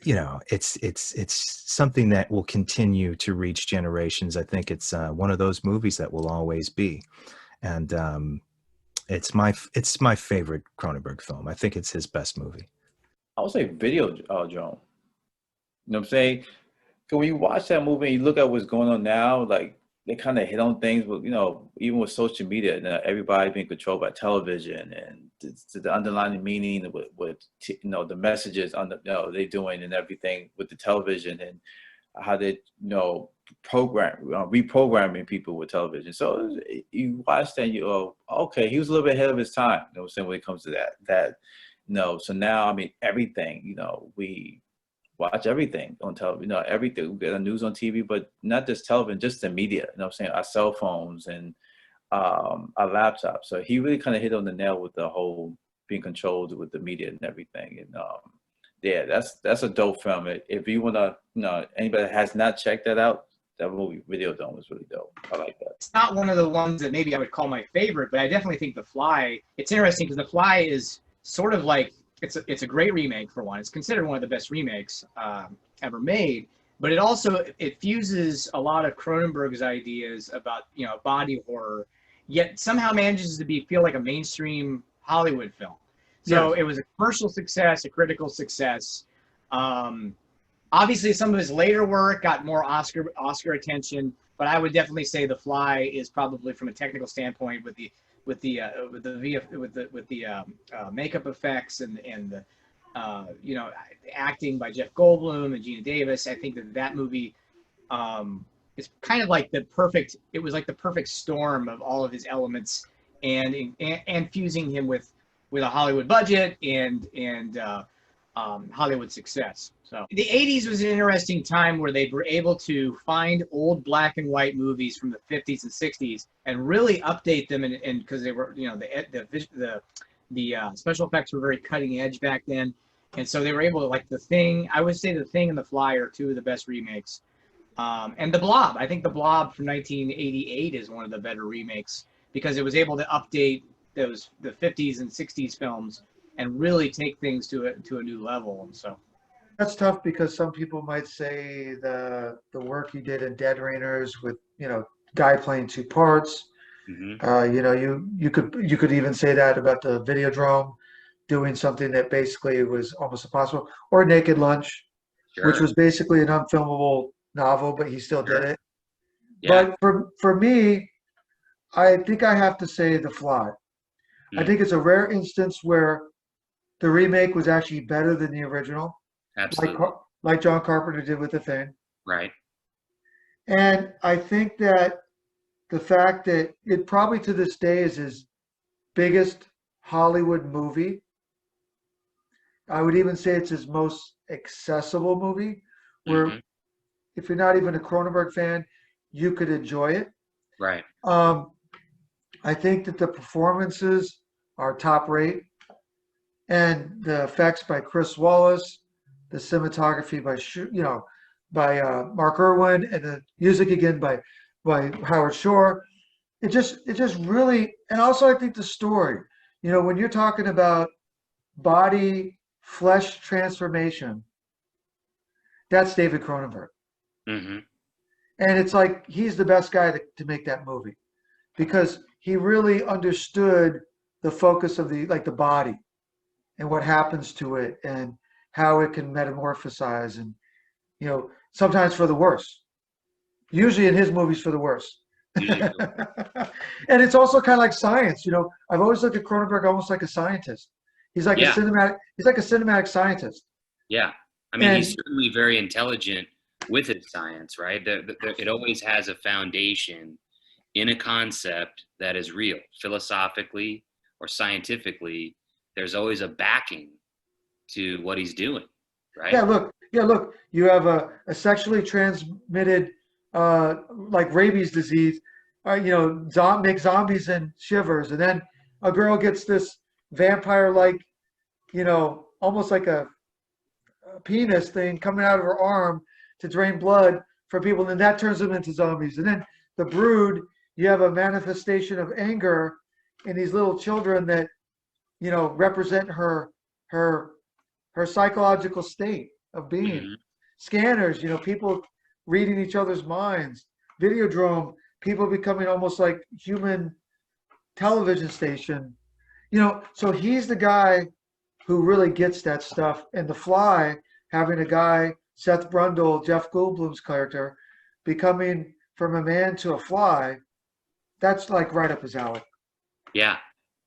it's something that will continue to reach generations. I think it's one of those movies that will always be. And it's my favorite Cronenberg film. I think it's his best movie. I would say Videodrome. You know what I'm saying? So when you watch that movie and you look at what's going on now, like they kind of hit on things with, even with social media, everybody being controlled by television and the underlying meaning with the messages on they're doing and everything with the television and how they, reprogramming people with television. So you watch that, okay, he was a little bit ahead of his time. You know what I'm saying when it comes to that. So now, I mean, everything. We watch everything on television. Everything. We get the news on TV, but not just television, just the media. You know what I'm saying? Our cell phones and our laptops. So he really kind of hit on the nail with the whole being controlled with the media and everything. And yeah, that's a dope film. If you want to, anybody that has not checked that out, that movie Videodrome was really dope. I like that. It's not one of the ones that maybe I would call my favorite, but I definitely think The Fly. It's interesting because The Fly is sort of like it's a great remake for one. It's considered one of the best remakes ever made. But it fuses a lot of Cronenberg's ideas about body horror, yet somehow manages to feel like a mainstream Hollywood film. So It was a commercial success, a critical success. Obviously, some of his later work got more Oscar attention, but I would definitely say The Fly is probably, from a technical standpoint, with the makeup effects and the acting by Jeff Goldblum and Gina Davis. I think that movie is kind of like the perfect storm of all of his elements and fusing him with a Hollywood budget and Hollywood success. So the 80s was an interesting time where they were able to find old black and white movies from the 50s and 60s and really update them, and because they were, the special effects were very cutting edge back then, and so they were able to, like The Thing. I would say The Thing and The Fly are two of the best remakes, and The Blob. I think The Blob from 1988 is one of the better remakes because it was able to update the 50s and 60s films and really take things to a new level. And so that's tough because some people might say the work he did in Dead Rainers with guy playing two parts. Mm-hmm. You could even say that about the Videodrome doing something that basically was almost impossible, or Naked Lunch, which was basically an unfilmable novel, but he still did it. Yeah. But for me, I think I have to say The Fly. I think it's a rare instance where the remake was actually better than the original. Absolutely. Like John Carpenter did with The Thing. Right. And I think that the fact that it probably to this day is his biggest Hollywood movie I would even say it's his most accessible movie, where Mhm. if you're not even a Cronenberg fan, you could enjoy it. Right. I think that the performances are top rate, and the effects by Chris Wallace, the cinematography by Mark Irwin, and the music again by Howard Shore. It just really, and also I think the story. When you're talking about body flesh transformation, that's David Cronenberg, Hmm. and it's like he's the best guy to make that movie because he really understood the focus of the body and what happens to it and how it can metamorphosize and sometimes for the worse. Usually in his movies for the worse. Usually. And it's also kind of like science. I've always looked at Cronenberg almost like a scientist. He's like Yeah. he's like a cinematic scientist. Yeah. I mean, he's And certainly very intelligent with his science, right? It always has a foundation in a concept that is real, philosophically or scientifically. There's always a backing to what he's doing, right? look, you have a sexually transmitted like rabies disease, make zombies and shivers, and then a girl gets this vampire like, almost like a penis thing coming out of her arm to drain blood for people, and then that turns them into zombies. And then the Brood, you have a manifestation of anger in these little children that represent her psychological state of being. Mhm. Scanners, people reading each other's minds. Videodrome, people becoming almost like human television station. So he's the guy who really gets that stuff. And The Fly, having a guy, Seth Brundle, Jeff Goldblum's character, becoming from a man to a fly, that's like right up his alley. Yeah.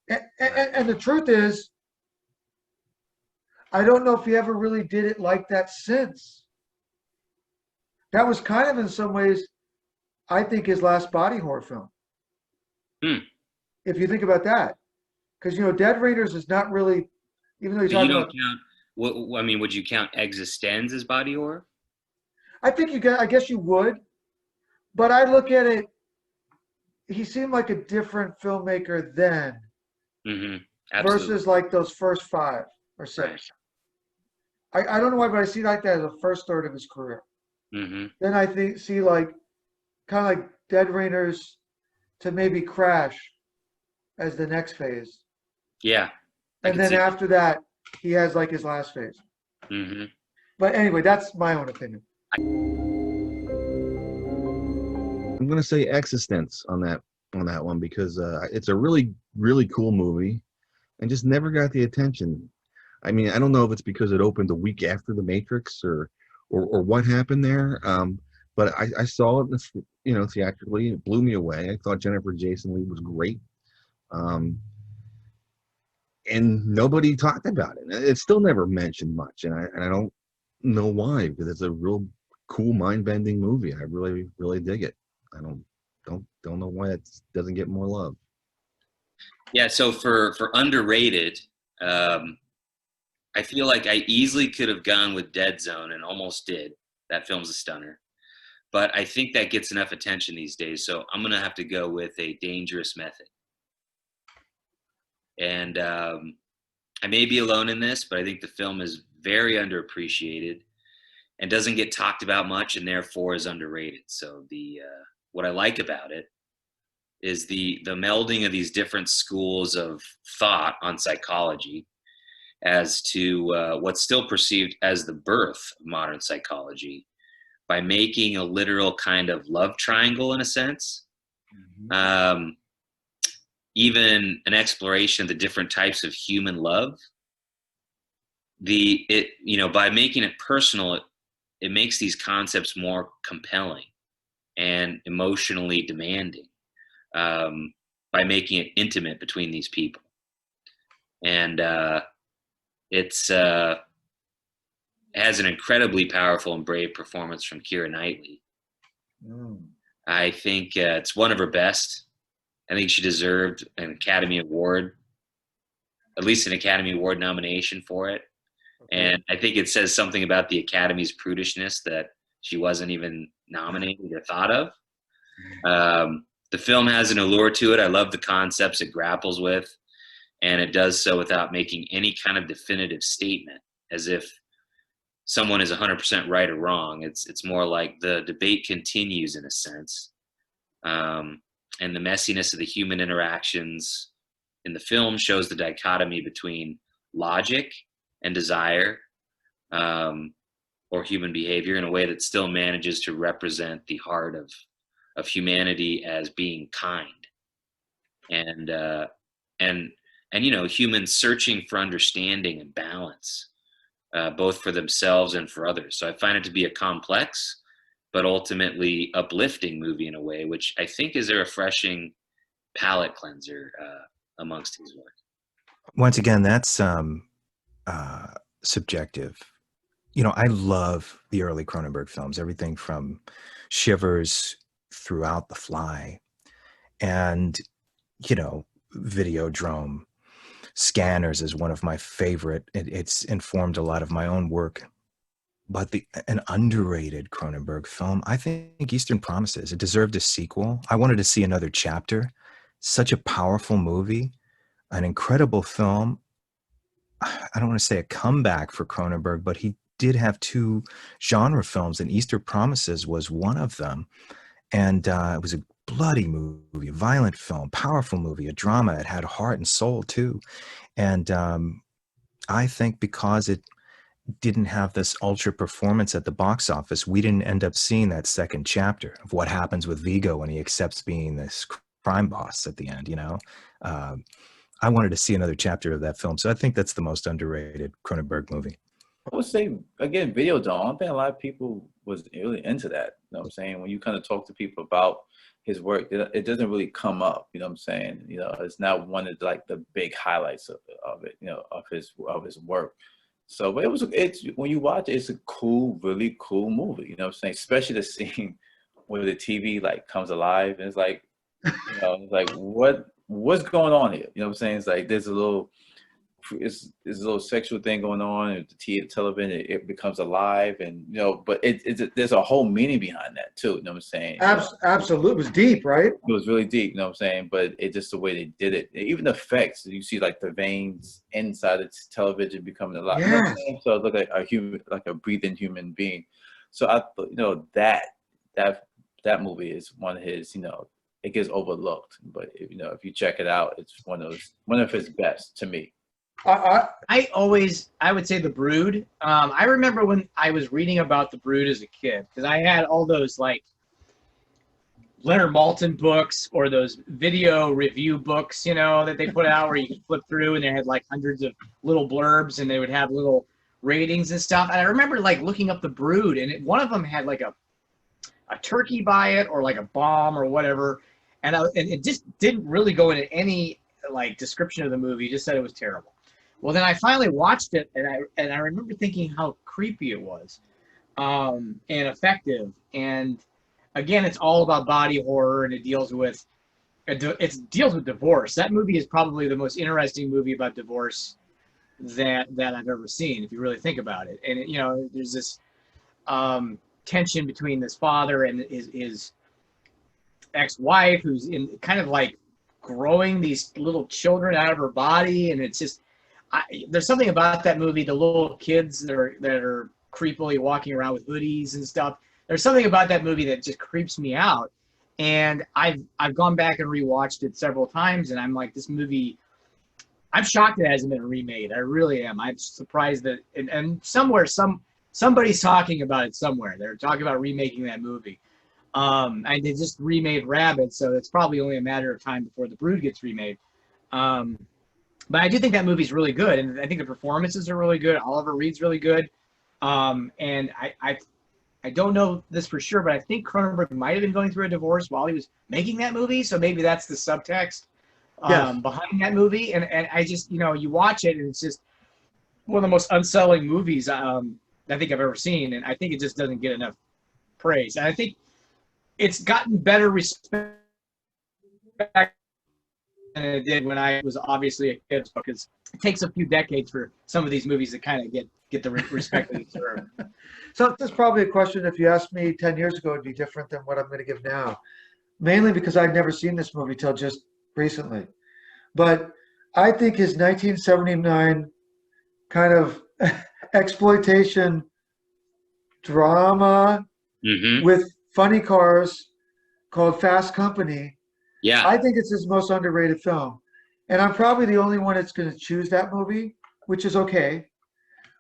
And the truth is, I don't know if he ever really did it like that since. That was kind of in some ways, I think, his last body horror film. Hmm. If you think about that. Because, Dead Raiders is not really, even though you're So you talking don't about, count. I mean, would you count Existenz as body horror? I guess you would, but I look at it, he seemed like a different filmmaker then Mm-hmm. Absolutely. versus like those first 5 or 6. I don't know why, but I see like that as the first third of his career. Mm-hmm. Then I see like kind of like Dead Raiders to maybe Crash as the next phase. Yeah. And then after that, he has like his last phase. Mm-hmm. But anyway, that's my own opinion. I'm gonna say Existence on that one because it's a really really cool movie, and just never got the attention. I mean, I don't know if it's because it opened a week after The Matrix or what happened there. But I saw it, theatrically, and it blew me away. I thought Jennifer Jason Leigh was great. And nobody talked about it. It's still never mentioned much, and I don't know why, because it's a real cool, mind-bending movie. I really, really dig it. I don't know why it doesn't get more love. Yeah. So for underrated, I feel like I easily could have gone with Dead Zone and almost did. That film's a stunner. But I think that gets enough attention these days. So I'm going to have to go with A Dangerous Method. And I may be alone in this, but I think the film is very underappreciated and doesn't get talked about much, and therefore is underrated. So what I like about it is the melding of these different schools of thought on psychology as to what's still perceived as the birth of modern psychology, by making a literal kind of love triangle in a sense. Even an exploration of the different types of human love. By making it personal, it makes these concepts more compelling and emotionally demanding, by making it intimate between these people. And it has an incredibly powerful and brave performance from Keira Knightley. I think it's one of her best. I think she deserved an Academy Award, at least an Academy Award nomination for it. And I think it says something about the Academy's prudishness that she wasn't even nominated or thought of. The film has an allure to it. I love the concepts it grapples with, and it does so without making any kind of definitive statement, as if someone is 100% right or wrong. It's more like the debate continues in a sense. And the messiness of the human interactions in the film shows the dichotomy between logic and desire, or human behavior, in a way that still manages to represent the heart of humanity as being kind, and humans searching for understanding and balance, both for themselves and for others. So I find it to be a complex but ultimately uplifting movie in a way, which I think is a refreshing palate cleanser amongst his work. Once again, that's subjective. I love the early Cronenberg films, everything from Shivers throughout The Fly, and Videodrome. Scanners is one of my favorite. It's informed a lot of my own work. But an underrated Cronenberg film, I think Eastern Promises. It deserved a sequel. I wanted to see another chapter. Such a powerful movie, an incredible film. I don't want to say a comeback for Cronenberg, but he did have 2 genre films, and Eastern Promises was one of them. And it was a bloody movie, a violent film, powerful movie, a drama. It had heart and soul too. And I think because it didn't have this ultra performance at the box office, we didn't end up seeing that second chapter of what happens with Vigo when he accepts being this crime boss at the end. I wanted to see another chapter of that film. So I think that's the most underrated Cronenberg movie. I would say, again, Videodrome. I don't think a lot of people was really into that. You know what I'm saying? When you kind of talk to people about his work, it doesn't really come up. You know what I'm saying? It's not one of like the big highlights of it. Of his work. So, but it's when you watch it, it's a cool, really cool movie. You know what I'm saying? Especially the scene where the TV like comes alive, and it's like, it's like what's going on here? You know what I'm saying? It's like there's a little sexual thing going on. If the television, it becomes alive, and but there's a whole meaning behind that too. You know what I'm saying? Absolutely, it was deep, right? It was really deep. You know what I'm saying? But it's just the way they did it. Even the effects, you see like the veins inside the television becoming alive. Yes. You know what I'm saying? So it looked like a human, like a breathing human being. So I thought, that movie is one of his. It gets overlooked, but if you check it out, it's one of his best to me. I would say The Brood. I remember when I was reading about The Brood as a kid, because I had all those like Leonard Maltin books or those video review books, that they put out where you could flip through, and they had like hundreds of little blurbs, and they would have little ratings and stuff. And I remember like looking up The Brood, and one of them had like a turkey by it, or like a bomb or whatever, and it just didn't really go into any like description of the movie. It just said it was terrible. Well, then I finally watched it, and I remember thinking how creepy it was, and effective. And again, it's all about body horror, and it deals with divorce. That movie is probably the most interesting movie about divorce that I've ever seen, if you really think about it. And there's this tension between this father and his ex-wife, who's in kind of like growing these little children out of her body, and it's just there's something about that movie. The little kids that are creepily walking around with hoodies and stuff. There's something about that movie that just creeps me out. And I've gone back and rewatched it several times, and I'm like, this movie, I'm shocked it hasn't been remade. I really am. I'm surprised that and somewhere somebody's talking about it somewhere. They're talking about remaking that movie. And they just remade Rabid, so it's probably only a matter of time before The Brood gets remade. But I do think that movie's really good, and I think the performances are really good. Oliver Reed's really good. And I don't know this for sure, but I think Cronenberg might have been going through a divorce while he was making that movie, so maybe that's the subtext behind that movie. And I just, you watch it, and it's just one of the most unsettling movies I think I've ever seen, and I think it just doesn't get enough praise. And I think it's gotten better respect than it did when I was obviously a kid, because it takes a few decades for some of these movies to kind of get get the respect they deserve. So this is probably a question, if you asked me 10 years ago, it'd be different than what I'm going to give now. Mainly because I'd never seen this movie till just recently. But I think his 1979 kind of exploitation drama with funny cars called Fast Company. Yeah. I think it's his most underrated film. And I'm probably the only one that's going to choose that movie, which is okay.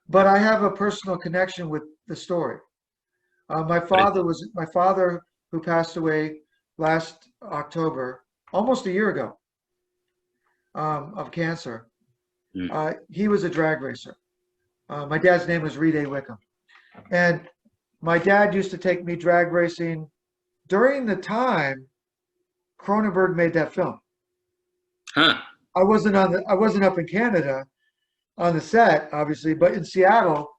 But I have a personal connection with the story. My father who passed away last October, almost a year ago, of cancer. He was a drag racer. My dad's name was Reed A. Wickham. And my dad used to take me drag racing during the time Cronenberg made that film. Huh. I wasn't up in Canada on the set, obviously, but in Seattle,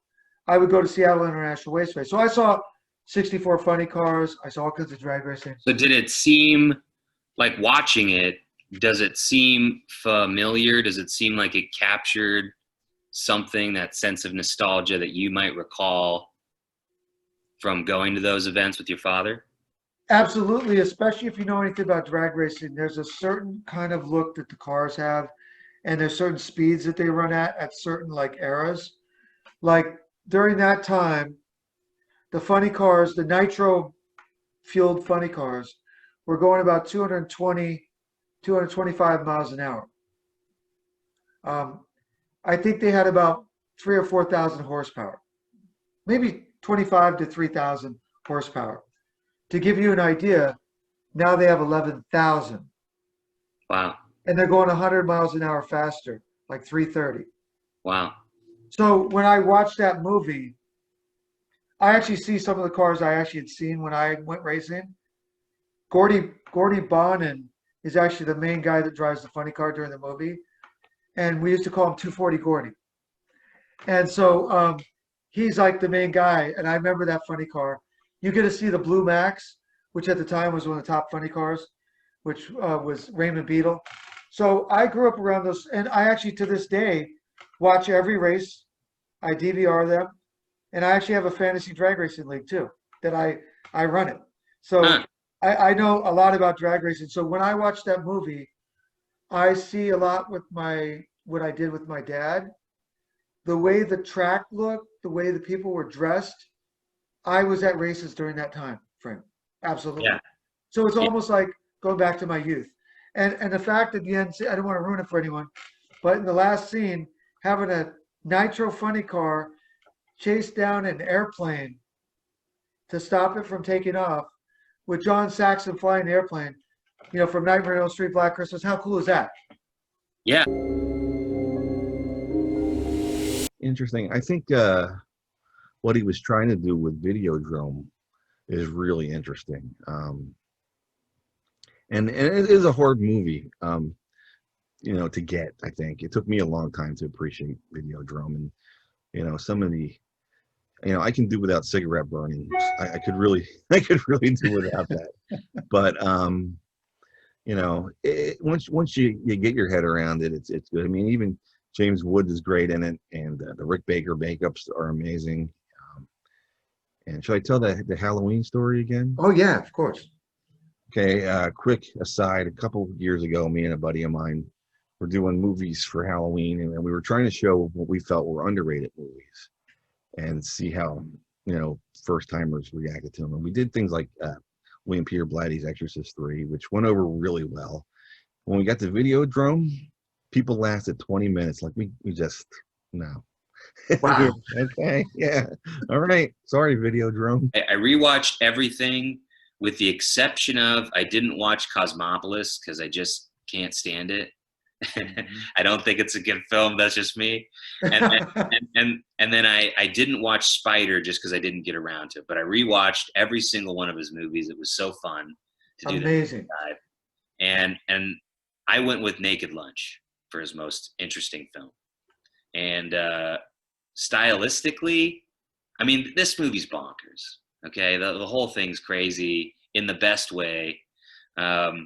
I would go to Seattle International Raceway. So I saw 64 funny cars. I saw all kinds of drag racing. So did it seem like, watching it, does it seem familiar? Does it seem like it captured something, that sense of nostalgia that you might recall from going to those events with your father? Absolutely, especially if you know anything about drag racing. There's a certain kind of look that the cars have, and there's certain speeds that they run at certain like eras. Like during that time, the funny cars, the nitro fueled funny cars, were going about 220, 225 miles an hour. I think they had about 3,000 or 4,000 horsepower, maybe 25 to 3,000 horsepower. To give you an idea, now they have 11,000. Wow. And they're going 100 miles an hour faster, like 330. Wow. So when I watched that movie, I actually see some of the cars I actually had seen when I went racing. Gordy Bonin is actually the main guy that drives the funny car during the movie. And we used to call him 240 Gordy. And so he's like the main guy. And I remember that funny car. You get to see the Blue Max, which at the time was one of the top funny cars, which was Raymond Beadle. So I grew up around those. And I actually, to this day, watch every race. I DVR them. And I actually have a fantasy drag racing league too, that I run it. So I know a lot about drag racing. So when I watch that movie, I see a lot with what I did with my dad. The way the track looked, the way the people were dressed. I was at races during that time frame. Absolutely. Yeah. So it's almost like going back to my youth. And the fact at the end, I don't want to ruin it for anyone, but in the last scene, having a nitro funny car chase down an airplane to stop it from taking off with John Saxon flying the airplane, from Nightmare on Elm Street, Black Christmas. How cool is that? Yeah. Interesting. I think what he was trying to do with Videodrome is really interesting. And it is a hard movie, to get. I think it took me a long time to appreciate Videodrome, and some of the, I can do without cigarette burning. I could really do without that. But once you get your head around it, it's good. I mean, even James Woods is great in it, and the Rick Baker makeups are amazing. And should I tell the Halloween story again? Oh yeah, of course. Okay, quick aside. A couple of years ago, me and a buddy of mine were doing movies for Halloween, and we were trying to show what we felt were underrated movies and see how, first timers reacted to them. And we did things like William Peter Blatty's Exorcist 3, which went over really well. When we got to Videodrome, people lasted 20 minutes. Like we just, no. Wow. Okay, yeah. All right. Sorry, Videodrome. I rewatched everything with the exception of, I didn't watch Cosmopolis because I just can't stand it. I don't think it's a good film. That's just me. And then I didn't watch Spider just because I didn't get around to it. But I rewatched every single one of his movies. It was so fun to do. Amazing. That. And I went with Naked Lunch for his most interesting film. And stylistically, I mean, this movie's bonkers. Okay, the whole thing's crazy in the best way. But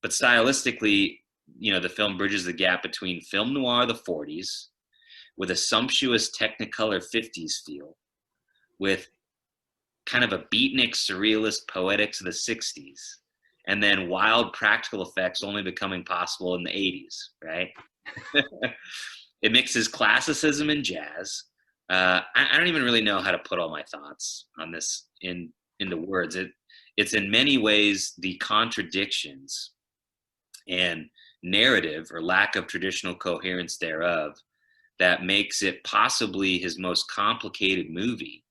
stylistically, the film bridges the gap between film noir, the 40s, with a sumptuous Technicolor 50s feel, with kind of a beatnik surrealist poetics of the 60s, and then wild practical effects only becoming possible in the 80s, right? It mixes classicism and jazz. I don't even really know how to put all my thoughts on this into words. It's in many ways the contradictions and narrative or lack of traditional coherence thereof that makes it possibly his most complicated movie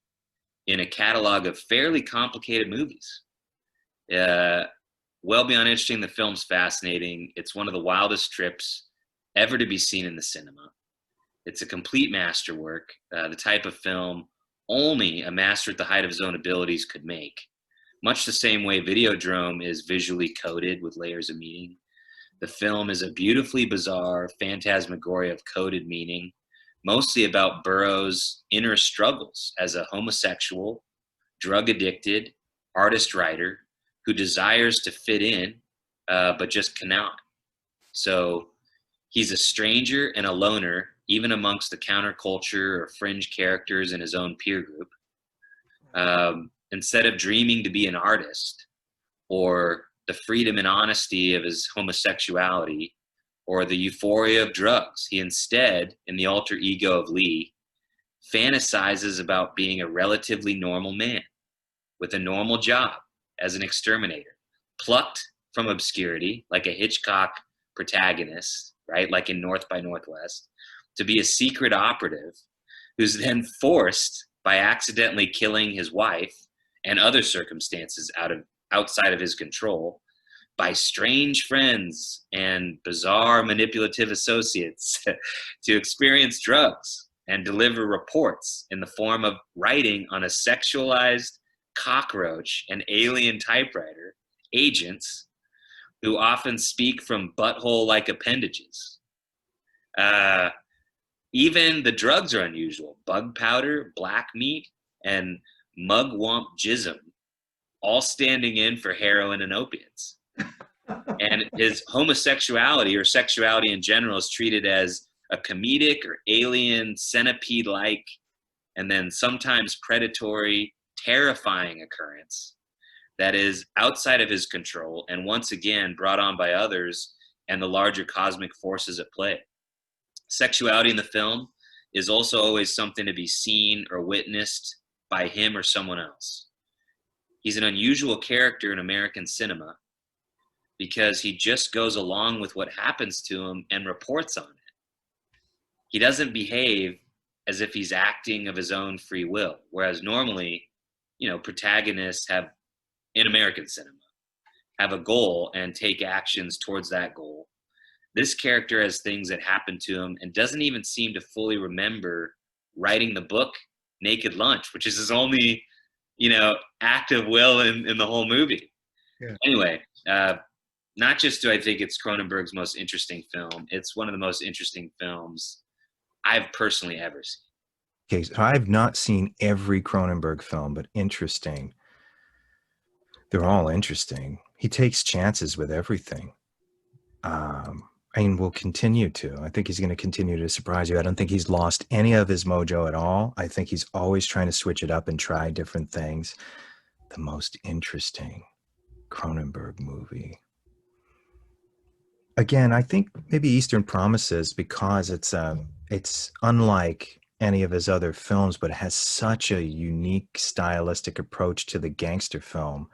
in a catalog of fairly complicated movies. Well beyond interesting, the film's fascinating. It's one of the wildest trips ever to be seen in the cinema. It's a complete masterwork, the type of film only a master at the height of his own abilities could make. Much the same way Videodrome is visually coded with layers of meaning. The film is a beautifully bizarre phantasmagoria of coded meaning, mostly about Burroughs' inner struggles as a homosexual, drug-addicted artist-writer who desires to fit in, but just cannot. So he's a stranger and a loner, even amongst the counterculture or fringe characters in his own peer group. Instead of dreaming to be an artist, or the freedom and honesty of his homosexuality, or the euphoria of drugs, he instead, in the alter ego of Lee, fantasizes about being a relatively normal man with a normal job as an exterminator, plucked from obscurity like a Hitchcock protagonist, right? Like in North by Northwest, to be a secret operative who's then forced by accidentally killing his wife and other circumstances outside of his control by strange friends and bizarre manipulative associates to experience drugs and deliver reports in the form of writing on a sexualized cockroach and alien typewriter, agents who often speak from butthole-like appendages. Even the drugs are unusual. Bug powder, black meat, and mugwump jism, all standing in for heroin and opiates. And his homosexuality or sexuality in general is treated as a comedic or alien centipede-like, and then sometimes predatory, terrifying occurrence that is outside of his control and once again brought on by others and the larger cosmic forces at play. Sexuality in the film is also always something to be seen or witnessed by him or someone else. He's an unusual character in American cinema because he just goes along with what happens to him and reports on it. He doesn't behave as if he's acting of his own free will, whereas normally, protagonists have, in American cinema, have a goal and take actions towards that goal. This character has things that happen to him and doesn't even seem to fully remember writing the book Naked Lunch, which is his only, act of will in the whole movie. Yeah. Anyway, not just do I think it's Cronenberg's most interesting film, it's one of the most interesting films I've personally ever seen. Okay, so I've not seen every Cronenberg film, but interesting. They're all interesting. He takes chances with everything. And will continue to. I think he's going to continue to surprise you. I don't think he's lost any of his mojo at all. I think he's always trying to switch it up and try different things. The most interesting Cronenberg movie. Again, I think maybe Eastern Promises, because it's unlike any of his other films, but it has such a unique stylistic approach to the gangster film.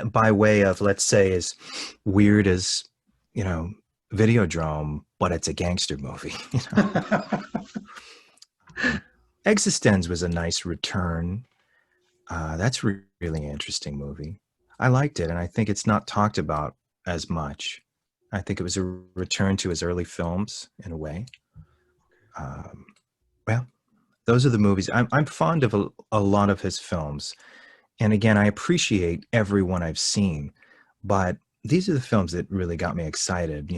By way of, let's say, as weird as Videodrome, but it's a gangster movie. Existenz was a nice return. That's really interesting movie. I liked it, and I think it's not talked about as much. I think it was a return to his early films in a way. Well, those are the movies. I'm fond of a lot of his films, and again, I appreciate every one I've seen, but these are the films that really got me excited.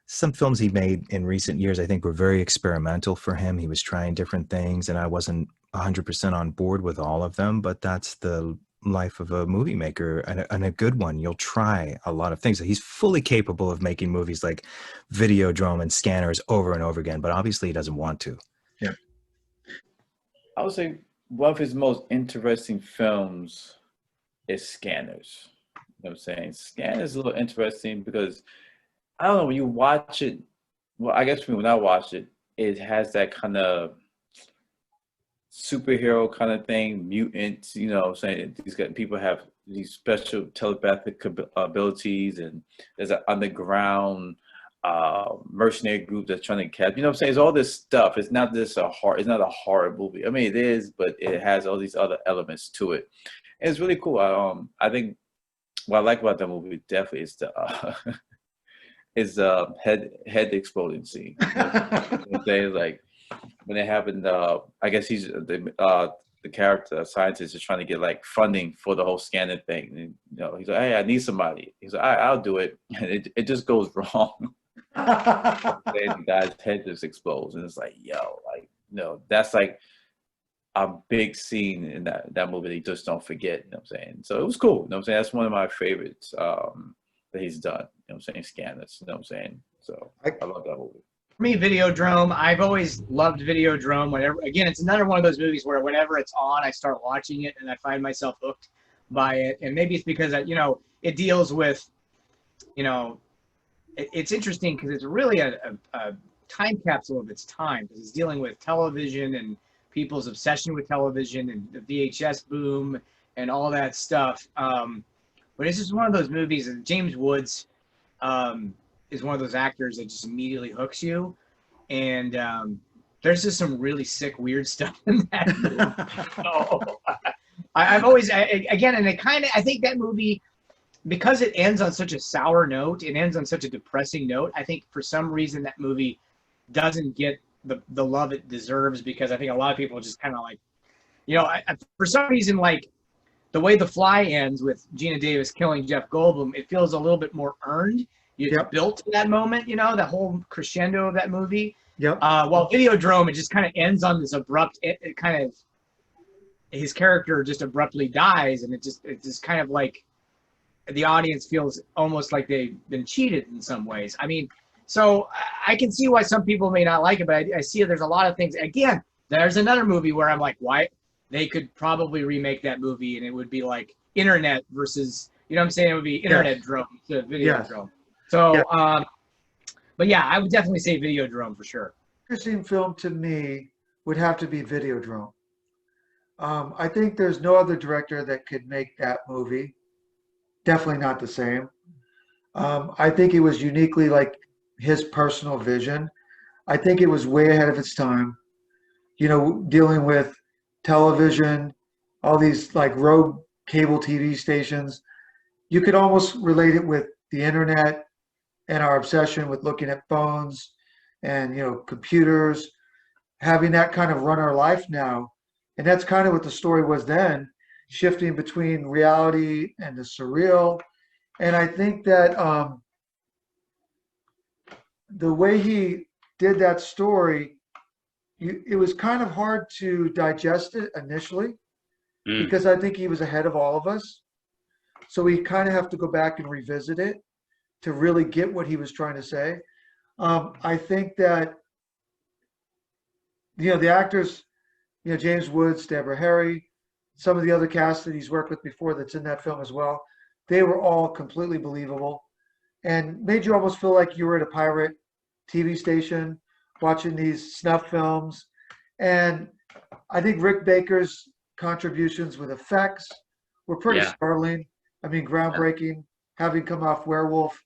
Some films he made in recent years, I think, were very experimental for him. He was trying different things, and I wasn't 100% on board with all of them, but that's the life of a movie maker, and a good one. You'll try a lot of things. He's fully capable of making movies like Videodrome and Scanners over and over again, but obviously he doesn't want to. Yeah. I would say one of his most interesting films is Scanners. You know what I'm saying? Scanners is a little interesting because, I don't know, when you watch it, well, I guess when I watch it, it has that kind of superhero kind of thing, mutants, you know what I'm saying? People have these special telepathic abilities, and there's an underground mercenary group that's trying to catch, you know what I'm saying? It's all this stuff. It's not just it's not a horror movie. I mean, it is, but it has all these other elements to it. And it's really cool. I think what I like about that movie definitely is the head exploding scene. You know what I'm saying? Like, when it happened, I guess he's the character scientist is trying to get like funding for the whole scanner thing. And, you know, he's like, "Hey, I need somebody." He's like, I'll do it," and it just goes wrong. And the guy's head just explodes, and it's like, yo, like, no, that's like a big scene in that movie that you just don't forget. You know what I'm saying? So it was cool. You know what I'm saying? That's one of my favorites that he's done. You know what I'm saying? Scanners. You know what I'm saying? So I love that movie. For me, Videodrome, I've always loved Videodrome. Whenever, again, it's another one of those movies where whenever it's on, I start watching it and I find myself hooked by it. And maybe it's because, you know, it deals with, you know, it's interesting because it's really a time capsule of its time, because it's dealing with television and people's obsession with television and the VHS boom and all that stuff. But it's just one of those movies, and James Woods is one of those actors that just immediately hooks you. And there's just some really sick, weird stuff in that movie. So, I've always, again, and I think that movie, because it ends on such a sour note, it ends on such a depressing note, I think for some reason that movie doesn't get the love it deserves, because I think a lot of people just kind of like, you know, for some reason, like, the way The Fly ends with Gina Davis killing Jeff Goldblum, it feels a little bit more earned. It's built to that moment, you know, the whole crescendo of that movie. While Videodrome, it just kind of ends on this abrupt, it kind of, his character just abruptly dies, and it's just kind of like the audience feels almost like they've been cheated in some ways. I mean, so I can see why some people may not like it, but I see there's a lot of things. Again, there's another movie where I'm like, why? They could probably remake that movie, and it would be like Internet versus, you know what I'm saying? It would be Internet Drone to Videodrome. So, but yeah, I would definitely say Videodrome for sure. Interesting film to me would have to be Videodrome. I think there's no other director that could make that movie. Definitely not the same. I think it was uniquely like his personal vision. I think it was way ahead of its time. You know, dealing with television, all these like rogue cable TV stations. You could almost relate it with the internet and our obsession with looking at phones and, you know, computers, having that kind of run our life now. And that's kind of what the story was then, shifting between reality and the surreal. And I think that the way he did that story, it was kind of hard to digest it initially, because I think he was ahead of all of us. So we kind of have to go back and revisit it to really get what he was trying to say. I think that, you know, the actors, you know, James Woods, Deborah Harry, some of the other cast that he's worked with before that's in that film as well, they were all completely believable and made you almost feel like you were at a pirate TV station watching these snuff films. And I think Rick Baker's contributions with effects were pretty startling. I mean, groundbreaking, having come off Werewolf,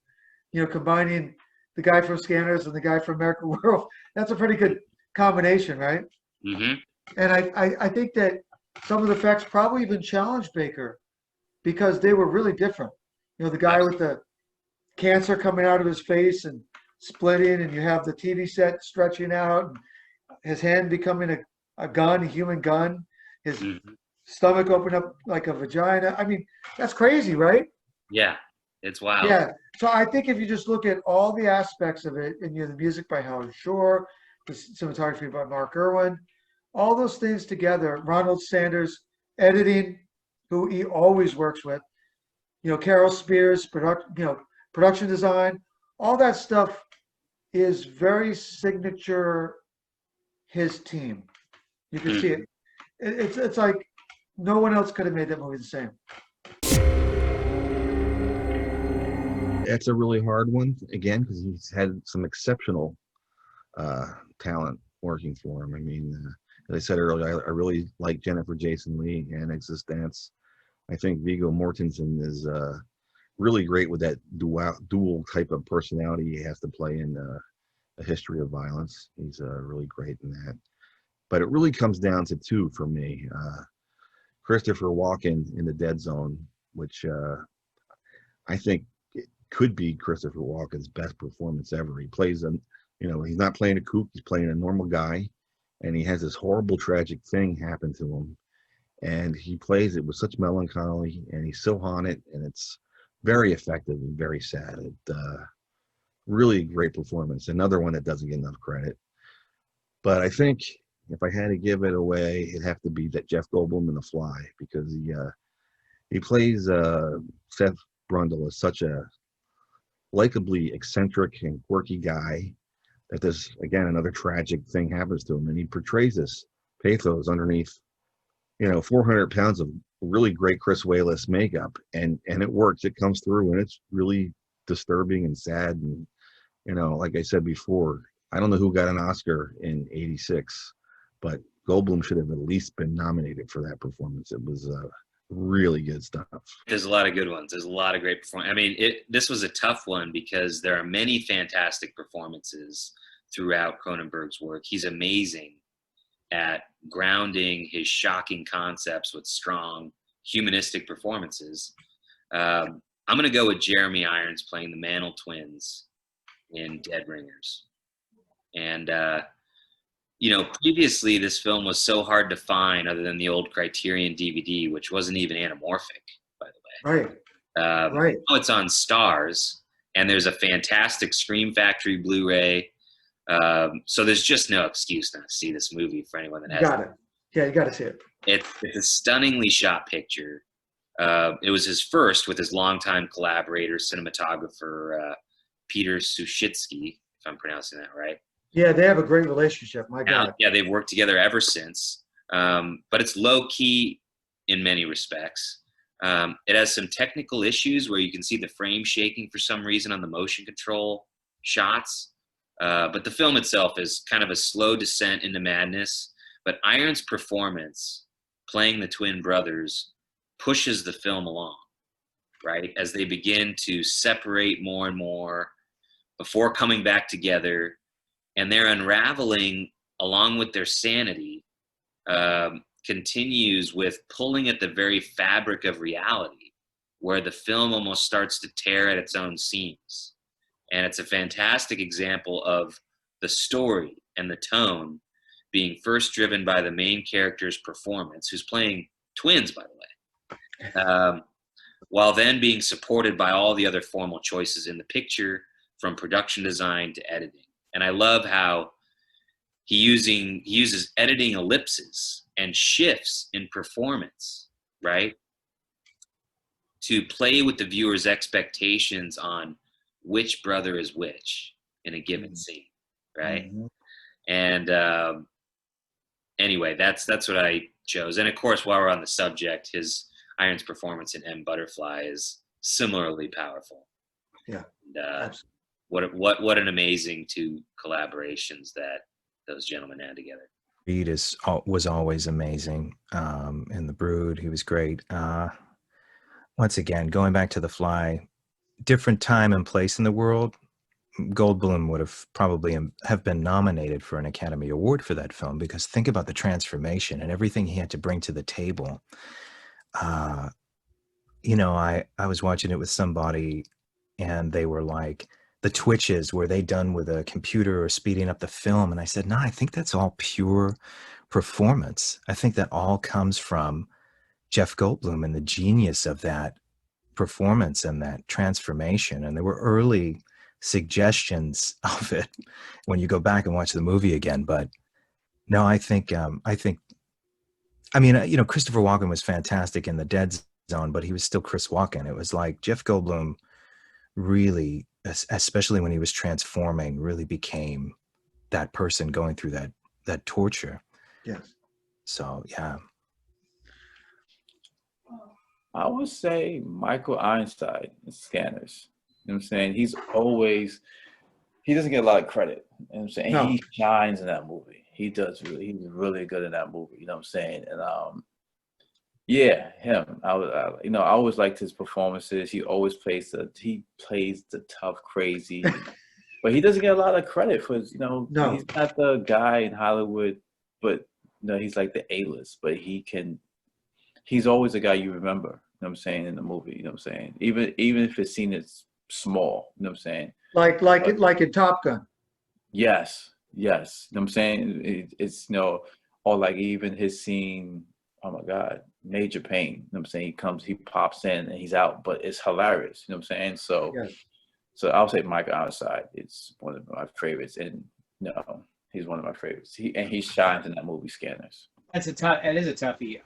you know, combining the guy from Scanners and the guy from American Werewolf. That's a pretty good combination, right? Mm-hmm. And I think that some of the effects probably even challenged Baker because they were really different. You know, the guy with the cancer coming out of his face and splitting, and you have the TV set stretching out, and his hand becoming a gun, a human gun, his stomach opened up like a vagina. I mean, that's crazy, right? Yeah, it's wild. Yeah. So I think if you just look at all the aspects of it, and you know, the music by Howard Shore, the cinematography by Mark Irwin, all those things together, Ronald Sanders editing, who he always works with. Carol Spears, production design, all that stuff is very signature his team. You can see it. It's like no one else could have made that movie the same. That's a really hard one, again, because he's had some exceptional talent working for him. I mean, as I said earlier, I really like Jennifer Jason Leigh and Existence. I think Viggo Mortensen is really great with that dual type of personality he has to play in A History of Violence. He's really great in that. But it really comes down to two for me. Christopher Walken in The Dead Zone, which I think could be Christopher Walken's best performance ever. He plays he's not playing a kook, he's playing a normal guy, and he has this horrible, tragic thing happen to him. And he plays it with such melancholy, and he's so haunted, and it's very effective and very sad. Really great performance. Another one that doesn't get enough credit. But I think if I had to give it away, it'd have to be that Jeff Goldblum in The Fly, because he plays Seth Brundle as such a likably eccentric and quirky guy that there's, again, another tragic thing happens to him, and he portrays this pathos underneath 400 pounds of really great Chris Walas makeup, and it works. It comes through, and it's really disturbing and sad. And like I said before, I don't know who got an Oscar in '86, but Goldblum should have at least been nominated for that performance. It was really good stuff. There's a lot of good ones. There's a lot of great performances. I mean, this was a tough one because there are many fantastic performances throughout Cronenberg's work. He's amazing at grounding his shocking concepts with strong humanistic performances. I'm going to go with Jeremy Irons playing the Mantle twins in Dead Ringers. And, previously this film was so hard to find other than the old Criterion DVD, which wasn't even anamorphic, by the way. Right. Right. Now it's on Stars, and there's a fantastic Scream Factory Blu-ray. So there's just no excuse not to see this movie for anyone that has Got it. Yeah, you got to see it. It's a stunningly shot picture. It was his first with his longtime collaborator, cinematographer Peter Sushitsky, if I'm pronouncing that right. Yeah, they have a great relationship. My God. Yeah, they've worked together ever since. But it's low key in many respects. It has some technical issues where you can see the frame shaking for some reason on the motion control shots. But the film itself is kind of a slow descent into madness. But Irons' performance, playing the twin brothers, pushes the film along, right? As they begin to separate more and more before coming back together. And their unraveling, along with their sanity, continues with pulling at the very fabric of reality, where the film almost starts to tear at its own seams. And it's a fantastic example of the story and the tone being first driven by the main character's performance, who's playing twins, by the way, while then being supported by all the other formal choices in the picture, from production design to editing. And I love how he uses editing ellipses and shifts in performance, right, to play with the viewer's expectations on which brother is which in a given scene, right? Mm-hmm. And anyway, that's what I chose. And of course, while we're on the subject, his Irons' performance in M. Butterfly is similarly powerful. Yeah, and, absolutely. What an amazing two collaborations that those gentlemen had together. Reed was always amazing. In The Brood, he was great. Once again, going back to The Fly, different time and place in the world, Goldblum would have probably have been nominated for an Academy Award for that film, because think about the transformation and everything he had to bring to the table. I was watching it with somebody, and they were like, the twitches, were they done with a computer or speeding up the film? And I said, no, I think that's all pure performance. I think that all comes from Jeff Goldblum and the genius of that performance and that transformation. And there were early suggestions of it when you go back and watch the movie again. But no, I think I mean, you know, Christopher Walken was fantastic in The Dead Zone, but he was still Chris Walken. It was like Jeff Goldblum really, especially when he was transforming, really became that person going through that torture. Yes. So yeah. I would say Michael Ironside in Scanners. You know what I'm saying? He doesn't get a lot of credit. You know what I'm saying? No. He shines in that movie. He's really good in that movie. You know what I'm saying? And yeah, him. I always liked his performances. He always plays the tough, crazy, but he doesn't get a lot of credit for his, No. he's not the guy in Hollywood, but he's like the A-list, but he's always a guy you remember, you know what I'm saying, in the movie, you know what I'm saying? Even if it's seen as small, you know what I'm saying? Like in Top Gun. Yes. You know what I'm saying? It's or like even his scene, oh my God, Major Pain. You know what I'm saying? He pops in and he's out, but it's hilarious. You know what I'm saying? So, Yes. So I'll say Micah Ironside. It's one of my favorites, and he's one of my favorites. He shines in that movie, Scanners. It is a toughie.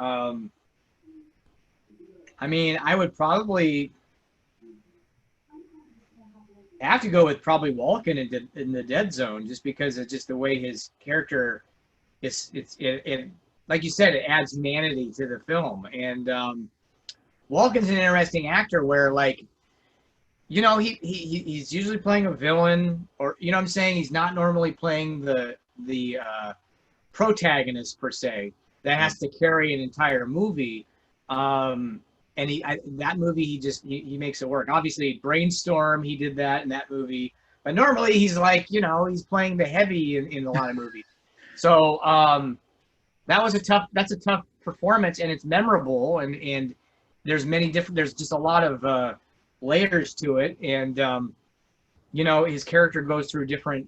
I mean, I would probably have to go with probably Walken in the Dead Zone, just because of just the way his character is. It like you said, it adds humanity to the film. And Walken's an interesting actor where, like, he's usually playing a villain, or, you know what I'm saying? He's not normally playing the protagonist per se that has to carry an entire movie. And that movie, he makes it work. Obviously, Brainstorm, he did that in that movie. But normally he's like, he's playing the heavy in a lot of movies. So that's a tough performance, and it's memorable, and there's just a lot of layers to it, and his character goes through different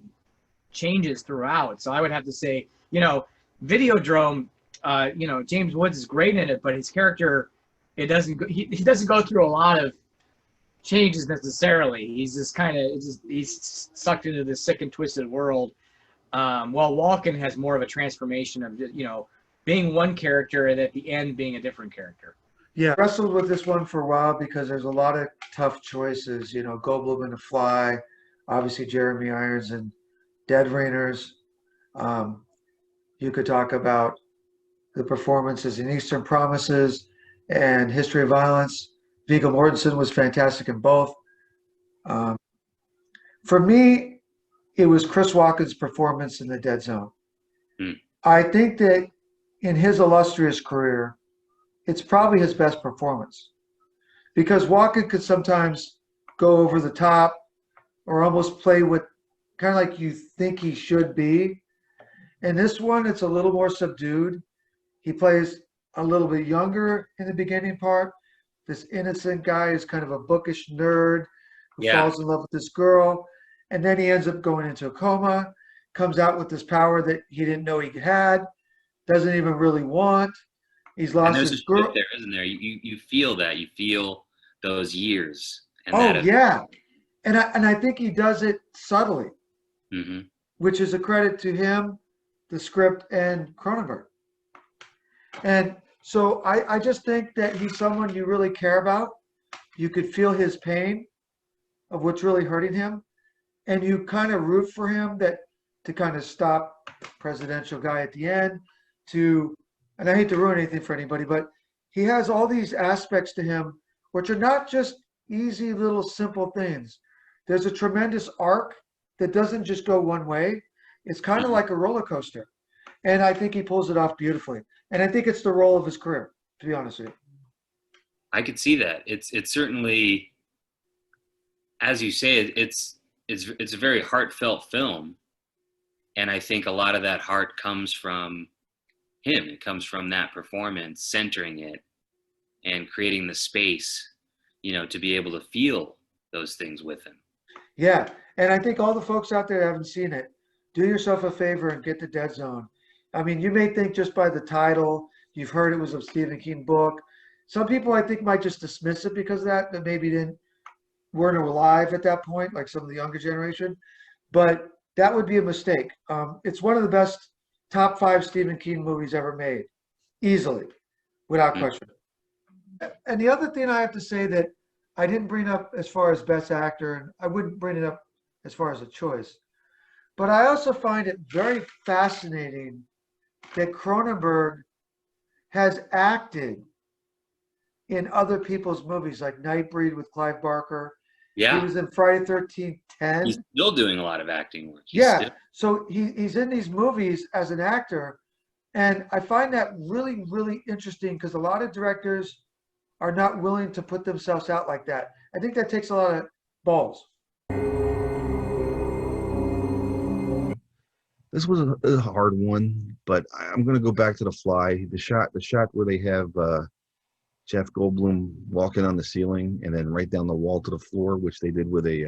changes throughout. So I would have to say, Videodrome, James Woods is great in it, but his character, he doesn't go through a lot of changes necessarily. He's just he's sucked into this sick and twisted world. While Walken has more of a transformation of, being one character and at the end being a different character. Yeah, I wrestled with this one for a while because there's a lot of tough choices. Goldblum in The Fly, obviously Jeremy Irons and Dead Rainers. You could talk about the performances in Eastern Promises and History of Violence. Viggo Mortensen was fantastic in both. For me, it was Chris Walken's performance in The Dead Zone. I think that in his illustrious career, it's probably his best performance, because Walken could sometimes go over the top or almost play with kind of like you think he should be. In this one, it's a little more subdued. He plays a little bit younger in the beginning part. This innocent guy is kind of a bookish nerd who falls in love with this girl. And then he ends up going into a coma, comes out with this power that he didn't know he had, doesn't even really want. He's lost his girl. There, isn't there? You feel that. You feel those years. And yeah. And I think he does it subtly, which is a credit to him, the script, and Cronenberg. And so I just think that he's someone you really care about. You could feel his pain of what's really hurting him. And you kind of root for him to kind of stop presidential guy at the end and I hate to ruin anything for anybody, but he has all these aspects to him, which are not just easy little simple things. There's a tremendous arc that doesn't just go one way. It's kind of like a roller coaster. And I think he pulls it off beautifully. And I think it's the role of his career, to be honest with you. I could see that. It's certainly, as you say, it's a very heartfelt film. And I think a lot of that heart comes from him. It comes from that performance, centering it and creating the space, to be able to feel those things with him. Yeah. And I think all the folks out there that haven't seen it, do yourself a favor and get The Dead Zone. I mean, you may think just by the title, you've heard it was a Stephen King book. Some people, I think, might just dismiss it because of that maybe weren't alive at that point, like some of the younger generation. But that would be a mistake. It's one of the best top 5 Stephen King movies ever made. easily, without Mm. question. And the other thing I have to say that I didn't bring up as far as best actor, and I wouldn't bring it up as far as a choice, but I also find it very fascinating that Cronenberg has acted in other people's movies, like Nightbreed with Clive Barker. He Yeah, was in Friday 13th he's 10. still doing a lot of acting work. Yeah, so he's in these movies as an actor, and I find that really, really interesting because a lot of directors are not willing to put themselves out like that. I think that takes a lot of balls. This was a hard one, but I'm going to go back to The Fly. The shot where they have Jeff Goldblum walking on the ceiling and then right down the wall to the floor, which they did with a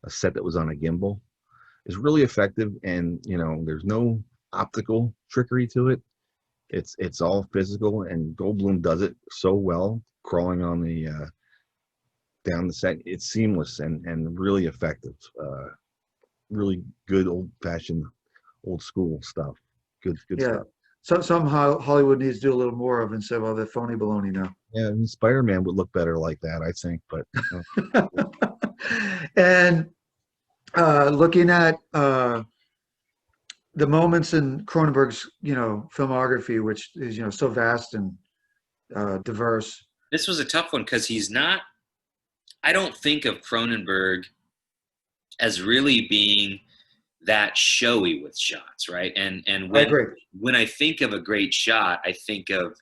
set that was on a gimbal, is really effective. And there's no optical trickery to it. It's all physical, and Goldblum does it so well, crawling on the down the set. It's seamless and really effective. Really good old-fashioned, old-school stuff. Good Yeah. stuff. Somehow Hollywood needs to do a little more of instead of all that phony baloney now. Yeah, and Spider-Man would look better like that, I think. But And looking at the moments in Cronenberg's, filmography, which is, so vast and diverse. This was a tough one because I don't think of Cronenberg as really being that showy with shots, right? And I agree. when I think of a great shot, I think of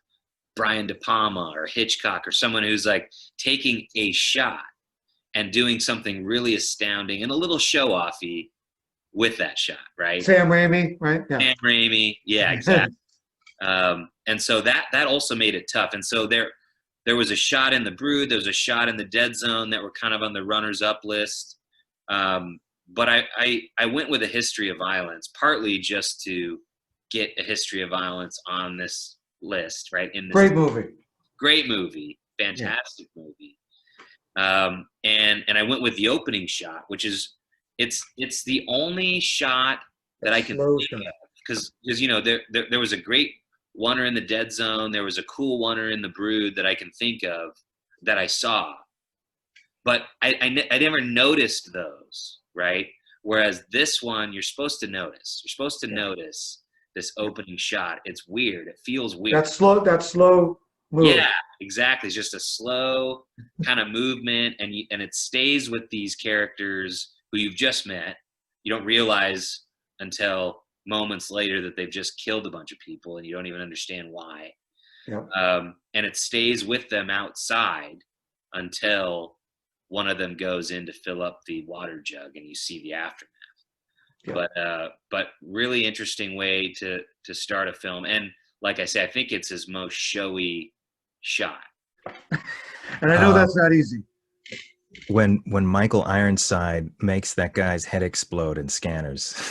Brian De Palma or Hitchcock or someone who's like taking a shot and doing something really astounding and a little show-offy with that shot, right? Sam Raimi, right? Yeah. Sam Raimi, yeah, exactly. And so that also made it tough. And so there was a shot in The Brood, there was a shot in The Dead Zone that were kind of on the runners-up list. But I went with A History of Violence, partly just to get A History of Violence on this list, right? In this Great movie, fantastic movie. And I went with the opening shot, which is it's the only shot that I can think of because there was a great oneer in The Dead Zone, there was a cool oneer in The Brood that I can think of that I saw, but I never noticed those. Right. Whereas this one, you're supposed to notice. You're supposed to notice this opening shot. It's weird. It feels weird. That slow move. Yeah, exactly. It's just a slow kind of movement, and it stays with these characters who you've just met. You don't realize until moments later that they've just killed a bunch of people, and you don't even understand why. Yep. And it stays with them outside until one of them goes in to fill up the water jug and you see the aftermath. Yeah. But really interesting way to start a film. And like I say, I think it's his most showy shot. And I know that's not easy. When Michael Ironside makes that guy's head explode in Scanners.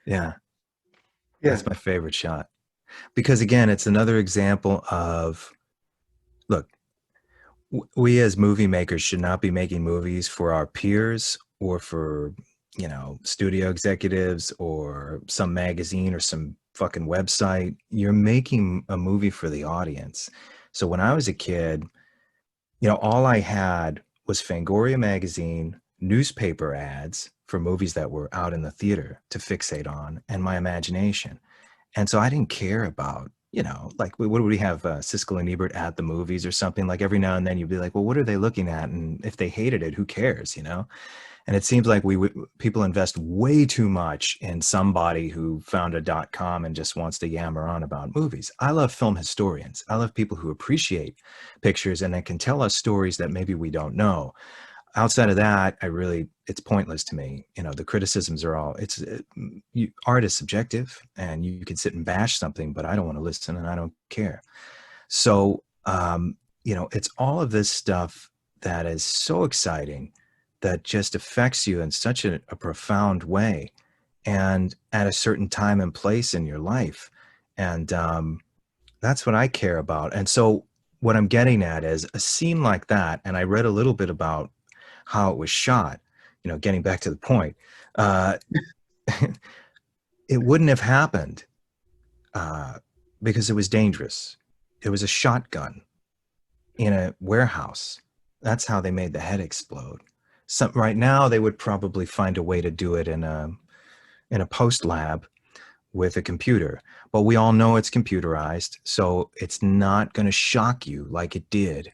Yeah. That's my favorite shot. Because again, it's another example of, look, we as movie makers should not be making movies for our peers or for, studio executives or some magazine or some fucking website. You're making a movie for the audience. So when I was a kid, all I had was Fangoria magazine, newspaper ads for movies that were out in the theater to fixate on, and my imagination. And so I didn't care about, like, what would we have, Siskel and Ebert at the movies or something? Like every now and then you'd be like, well, what are they looking at? And if they hated it, who cares, And it seems like people invest way too much in somebody who found a .com and just wants to yammer on about movies. I love film historians. I love people who appreciate pictures and that can tell us stories that maybe we don't know. Outside of that, it's pointless to me. The criticisms are all, art is subjective and you can sit and bash something, but I don't want to listen and I don't care. So, it's all of this stuff that is so exciting that just affects you in such a profound way and at a certain time and place in your life. And that's what I care about. And so what I'm getting at is a scene like that, and I read a little bit about how it was shot, getting back to the point, it wouldn't have happened because it was dangerous. It was a shotgun in a warehouse. That's how they made the head explode. Right now, they would probably find a way to do it in a post lab with a computer, but we all know it's computerized, so it's not going to shock you like it did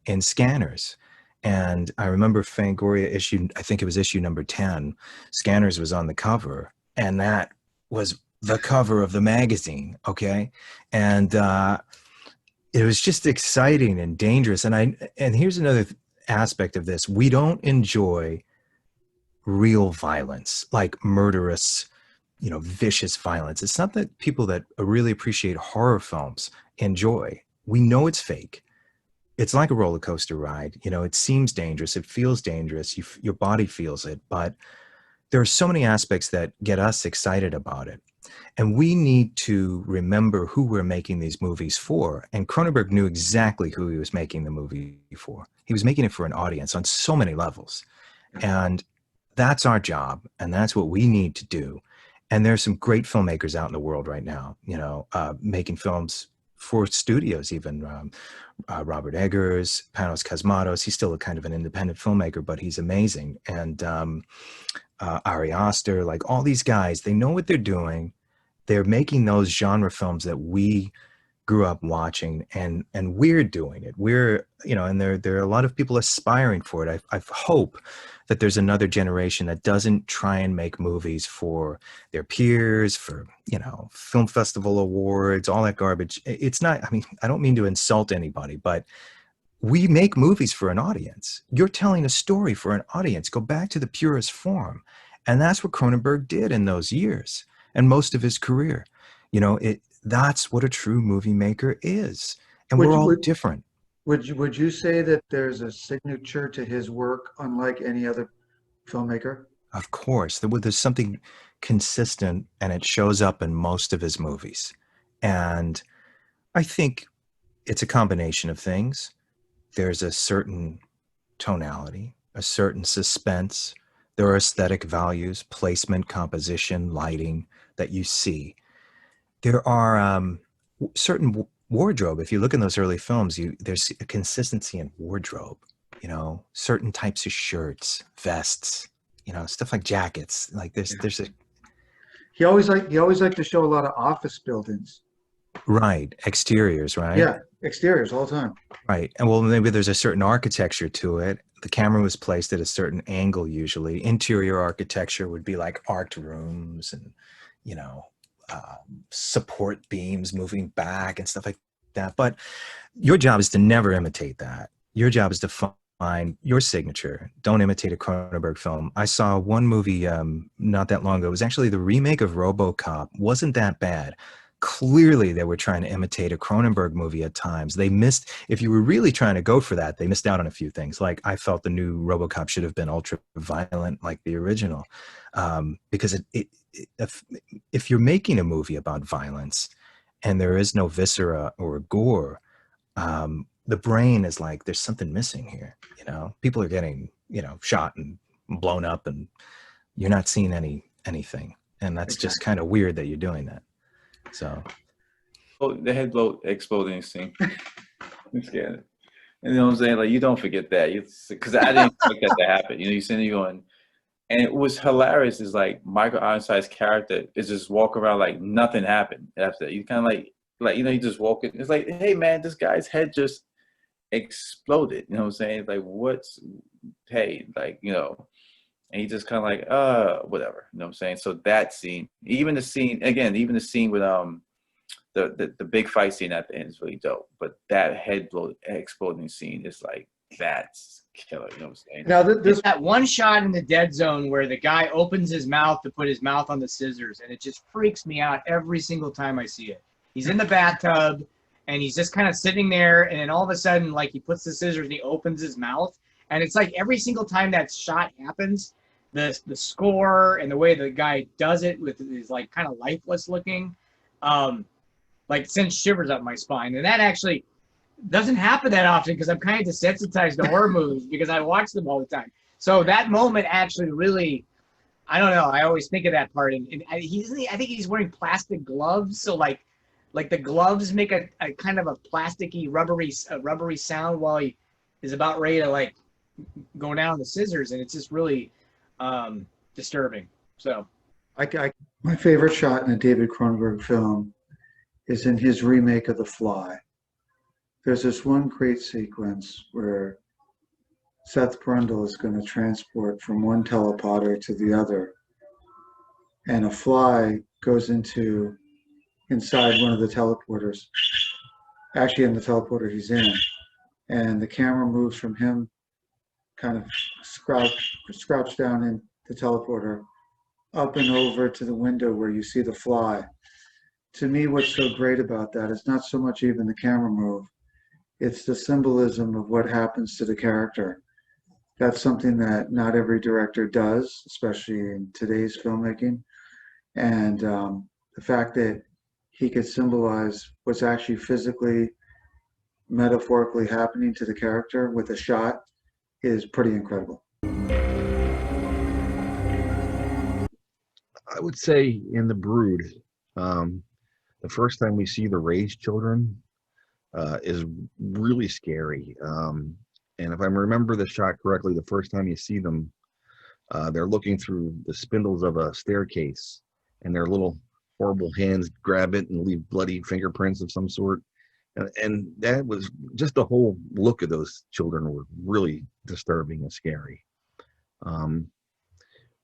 in Scanners. And I remember Fangoria issue, I think it was issue number 10, Scanners was on the cover, and that was the cover of the magazine, okay? And it was just exciting and dangerous. And here's another aspect of this. We don't enjoy real violence, like murderous, vicious violence. It's not that people that really appreciate horror films enjoy. We know it's fake. It's like a roller coaster ride. It seems dangerous. It feels dangerous. Your body feels it. But there are so many aspects that get us excited about it. And we need to remember who we're making these movies for. And Cronenberg knew exactly who he was making the movie for. He was making it for an audience on so many levels. And that's our job. And that's what we need to do. And there's some great filmmakers out in the world right now, making films for studios, even Robert Eggers, Panos Cosmatos. He's still a kind of an independent filmmaker, but he's amazing. And Ari Aster, like all these guys, they know what they're doing. They're making those genre films that we grew up watching, and we're doing it. We're, and there are a lot of people aspiring for it. I hope that there's another generation that doesn't try and make movies for their peers, for, film festival awards, all that garbage. It's not, I don't mean to insult anybody, but we make movies for an audience. You're telling a story for an audience. Go back to the purest form. And that's what Cronenberg did in those years and most of his career. That's what a true movie maker is. And we're all different. Would you say that there's a signature to his work unlike any other filmmaker? Of course. There's something consistent, and it shows up in most of his movies. And I think it's a combination of things. There's a certain tonality, a certain suspense. There are aesthetic values, placement, composition, lighting that you see. There are certain wardrobe. If you look in those early films, there's a consistency in wardrobe, certain types of shirts, vests, stuff like jackets. Like there's a. He always liked to show a lot of office buildings. Right. Exteriors, right? Yeah. Exteriors all the time. Right. And well, maybe there's a certain architecture to it. The camera was placed at a certain angle usually. Interior architecture would be like arched rooms and, support beams moving back and stuff like that. But your job is to never imitate that. Your job is to find your signature. Don't imitate a Cronenberg film. I saw one movie not that long ago. It was actually the remake of RoboCop. Wasn't that bad. Clearly, they were trying to imitate a Cronenberg movie at times. They missed, if you were really trying to go for that, they missed out on a few things. Like I felt the new RoboCop should have been ultra violent like the original. Because if you're making a movie about violence and there is no viscera or gore, the brain is like, there's something missing here. People are getting, shot and blown up and you're not seeing anything. And that's just kind of weird that you're doing that. So, the head exploding scene. I'm scared. You know what I'm saying? Like, you don't forget that. Because I didn't expect that to happen. You're sitting there going, and it was hilarious. Is like Michael Ironside's character is just walking around like nothing happened after that. You kind of like you just walk in. It's like, hey man, this guy's head just exploded. You know what I'm saying? Like, hey, and he just kind of like, whatever. You know what I'm saying? So that scene, even the scene with the big fight scene at the end is really dope. But that exploding scene is like, that's killer. You know what I'm saying? Now there's that one shot in the dead zone where the guy opens his mouth to put his mouth on the scissors, and it just freaks me out every single time I see it. He's in the bathtub, and he's just kind of sitting there, and then all of a sudden, like, he puts the scissors and he opens his mouth, and it's like every single time that shot happens, the score and the way the guy does it with his like kind of lifeless looking, like sends shivers up my spine. And that actually doesn't happen that often because I'm kind of desensitized to horror movies because I watch them all the time. So that moment actually really, I don't know. I always think of that part. And I think he's wearing plastic gloves. So like like the gloves make a kind of a plasticky, rubbery sound while he is about ready to like go down the scissors, and it's just really disturbing. So, My favorite shot in a David Cronenberg film is in his remake of The Fly. There's this one great sequence where Seth Brundle is going to transport from one teleporter to the other, and a fly goes inside one of the teleporters, actually in the teleporter he's in, and the camera moves from him kind of scrouched down in the teleporter up and over to the window where you see the fly. To me, what's so great about that is not so much even the camera move, it's the symbolism of what happens to the character. That's something that not every director does, especially in today's filmmaking. And the fact that he could symbolize what's actually physically, metaphorically happening to the character with a shot is pretty incredible. I would say in The Brood, the first time we see the raised children is really scary. And if I remember the shot correctly, the first time you see them, they're looking through the spindles of a staircase, and their little horrible hands grab it and leave bloody fingerprints of some sort. And that was just the whole look of those children were really disturbing and scary.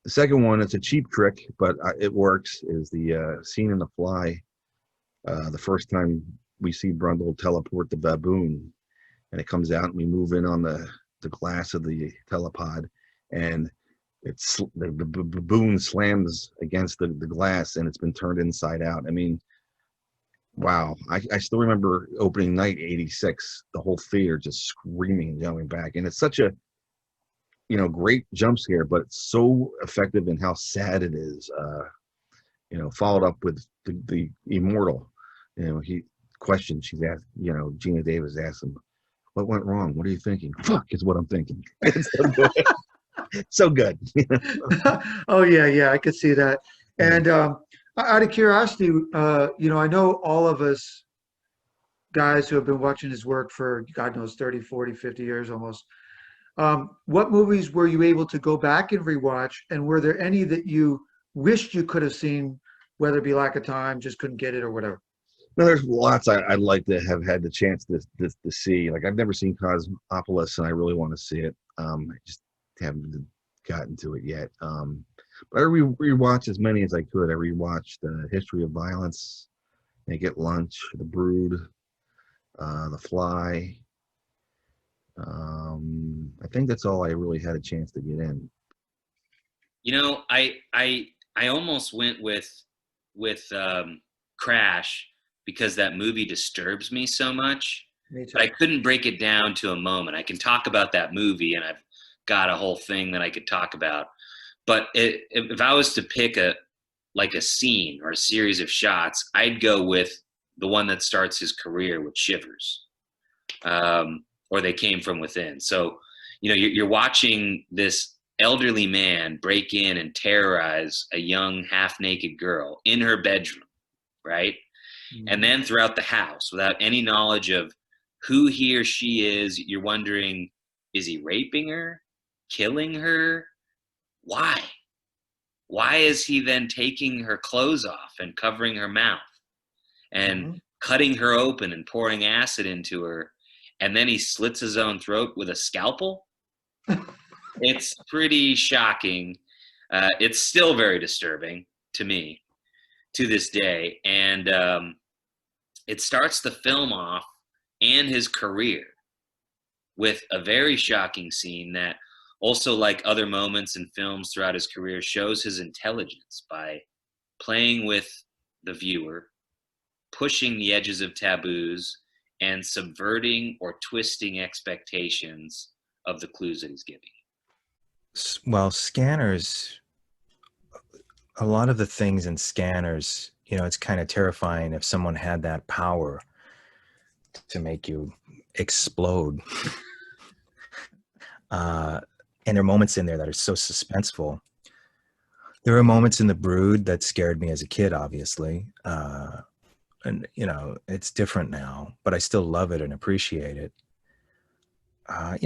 The second one, it's a cheap trick, but it works, is the scene in The Fly. The first time we see Brundle teleport the baboon, and it comes out and we move in on the glass of the telepod, and it's the baboon slams against the glass, and it's been turned inside out. I mean, wow. I still remember opening night 86, the whole theater just screaming and yelling back. And it's such a, great jump scare, but it's so effective in how sad it is. Followed up with the immortal, he questioned, she's asked, Gina Davis asked him, what went wrong? What are you thinking? Fuck is what I'm thinking. It's so good. So good. Oh yeah, I could see that. And out of curiosity, I know all of us guys who have been watching his work for, God knows, 30, 40, 50 years almost. What movies were you able to go back and rewatch? And were there any that you wished you could have seen, whether it be lack of time, just couldn't get it or whatever? No, there's lots I'd like to have had the chance to see. Like, I've never seen Cosmopolis, and I really want to see it. I just haven't gotten to it yet. But I rewatched as many as I could. I rewatched History of Violence, Naked Lunch, The Brood, The Fly. I think that's all I really had a chance to get in. I almost went with Crash because that movie disturbs me so much. Me too. But I couldn't break it down to a moment. I can talk about that movie, and I've got a whole thing that I could talk about. But if I was to pick a scene or a series of shots, I'd go with the one that starts his career with Shivers, or They Came From Within. So, you're watching this elderly man break in and terrorize a young half-naked girl in her bedroom, right? Mm-hmm. And then throughout the house, without any knowledge of who he or she is, you're wondering, is he raping her, killing her? Why? Why is he then taking her clothes off and covering her mouth and cutting her open and pouring acid into her? And then he slits his own throat with a scalpel? It's pretty shocking. It's still very disturbing to me to this day. And it starts the film off and his career with a very shocking scene that also, like other moments in films throughout his career, shows his intelligence by playing with the viewer, pushing the edges of taboos, and subverting or twisting expectations of the clues that he's giving. Well, Scanners, a lot of the things in Scanners, it's kind of terrifying if someone had that power to make you explode. And there are moments in there that are so suspenseful. There are moments in The Brood that scared me as a kid, obviously. and it's different now, but I still love it and appreciate it.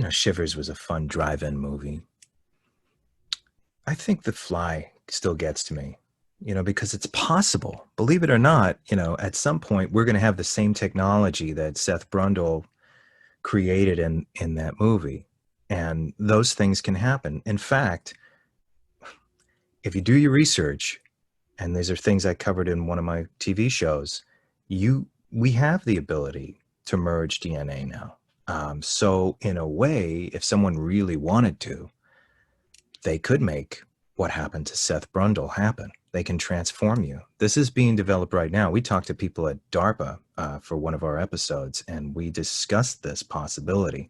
Shivers was a fun drive-in movie. I think The Fly still gets to me, because it's possible. Believe it or not, at some point we're going to have the same technology that Seth Brundle created in that movie, and those things can happen. In fact, if you do your research, and these are things I covered in one of my TV shows, we have the ability to merge DNA now. So in a way, if someone really wanted to, they could make what happened to Seth Brundle happen. They can transform you. This is being developed right now. We talked to people at DARPA for one of our episodes, and we discussed this possibility.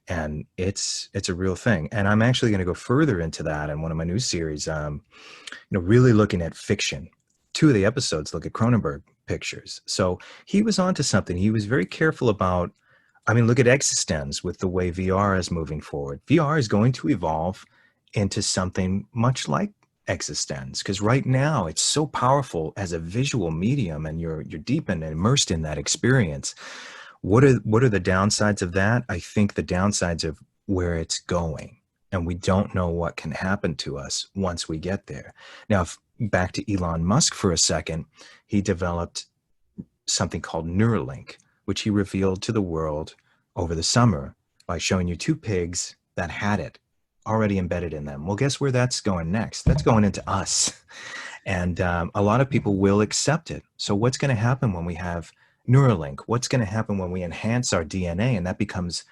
And it's a real thing. And I'm actually going to go further into that in one of my new series, really looking at fiction. 2 of the episodes look at Cronenberg pictures. So he was onto something. He was very careful about, look at Existenz with the way VR is moving forward. VR is going to evolve into something much like Existenz, because right now it's so powerful as a visual medium, and you're deep and immersed in that experience. What are the downsides of that? I think the downsides of where it's going, and we don't know what can happen to us once we get there. Now, back to Elon Musk for a second, he developed something called Neuralink, which he revealed to the world over the summer by showing you 2 pigs that had it already embedded in them. Well, guess where that's going next? That's going into us. And a lot of people will accept it. So what's going to happen when we have Neuralink? What's going to happen when we enhance our DNA and that becomes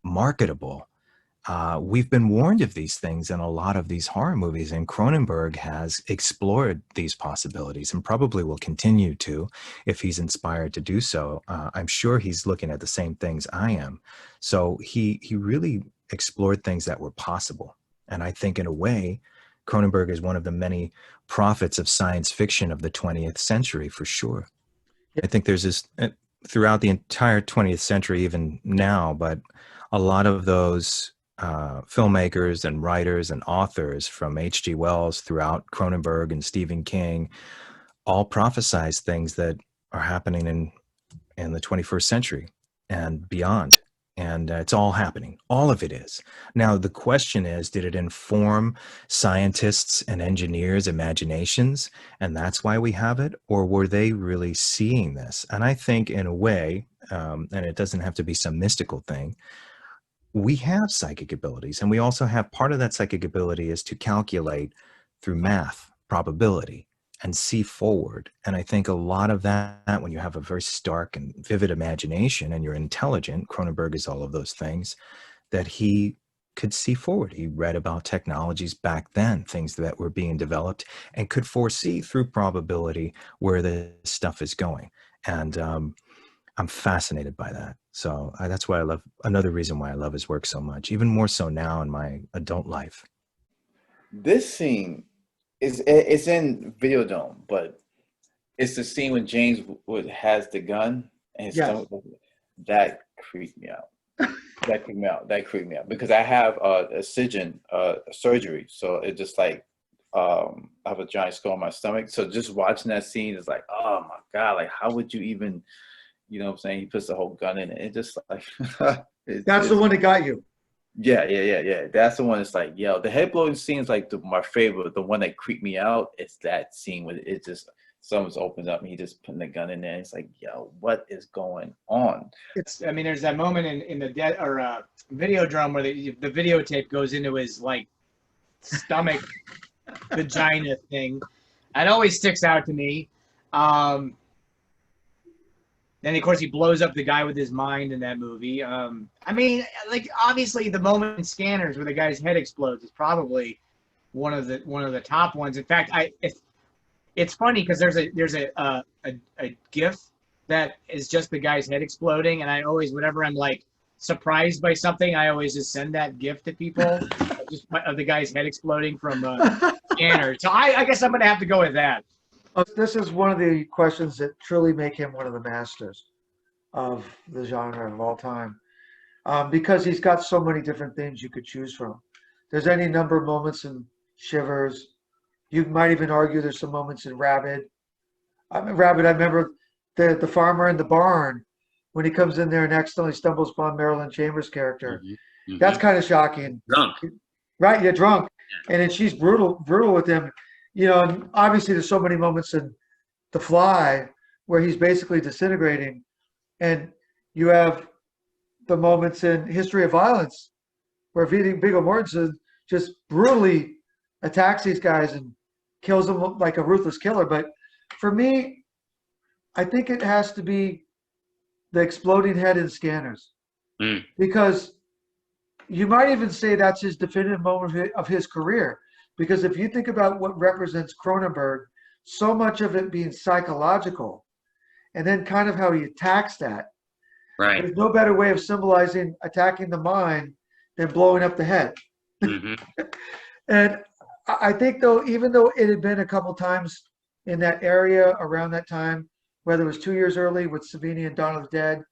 marketable? We've been warned of these things in a lot of these horror movies, and Cronenberg has explored these possibilities and probably will continue to if he's inspired to do so. I'm sure he's looking at the same things I am. So he really explored things that were possible. And I think in a way, Cronenberg is one of the many prophets of science fiction of the 20th century, for sure. I think there's this throughout the entire 20th century, even now, but a lot of those filmmakers and writers and authors from H.G. Wells throughout Cronenberg and Stephen King all prophesize things that are happening in the 21st century and beyond. And it's all happening. All of it is. Now, the question is, did it inform scientists and engineers' imaginations? And that's why we have it? Or were they really seeing this? And I think in a way, and it doesn't have to be some mystical thing, we have psychic abilities. And we also have part of that psychic ability is to calculate through math, probability, and see forward. And I think a lot of that, when you have a very stark and vivid imagination and you're intelligent, Cronenberg is all of those things, that he could see forward. He read about technologies back then, things that were being developed, and could foresee through probability where this stuff is going. And I'm fascinated by that. So that's why another reason why I love his work so much, even more so now in my adult life. This scene, it's in Videodrome, but it's the scene when James Wood has the gun and his stomach. That creeped me out. That creeped me out because I have a incision surgery, so it just like I have a giant skull in my stomach. So just watching that scene is like, oh my god, like how would you even, you know what I'm saying? He puts the whole gun in it. It just like that's the one that got you. Yeah. That's the one that's like, yo, the head blowing scene is like my favorite. The one that creeped me out is that scene where it just, someone's opened up and he just putting the gun in there. It's like, yo, what is going on? There's that moment in the Videodrome where the videotape goes into his like stomach vagina thing. That always sticks out to me. Then, of course, he blows up the guy with his mind in that movie. Like obviously, the moment in Scanners where the guy's head explodes is probably one of the top ones. In fact, it's funny because there's a GIF that is just the guy's head exploding, and I always, whenever I'm like surprised by something, I always just send that GIF to people, just of the guy's head exploding from Scanners. So I guess I'm gonna have to go with that. This is one of the questions that truly make him one of the masters of the genre of all time, because he's got so many different things you could choose from. There's any number of moments in Shivers. You might even argue there's some moments in Rabid. I remember the farmer in the barn when he comes in there and accidentally stumbles upon Marilyn Chambers' character. That's kind of shocking. Drunk. Right, you're drunk. And then she's brutal with him. And obviously there's so many moments in The Fly where he's basically disintegrating. And you have the moments in History of Violence where Viggo Mortensen just brutally attacks these guys and kills them like a ruthless killer. But for me, I think it has to be the exploding head in Scanners. Because you might even say that's his definitive moment of his career. Because if you think about what represents Cronenberg, so much of it being psychological, and then kind of how he attacks that. Right. There's no better way of symbolizing attacking the mind than blowing up the head. And I think, though, even though it had been a couple times in that area around that time, whether it was 2 years early with Savini and Dawn of the Dead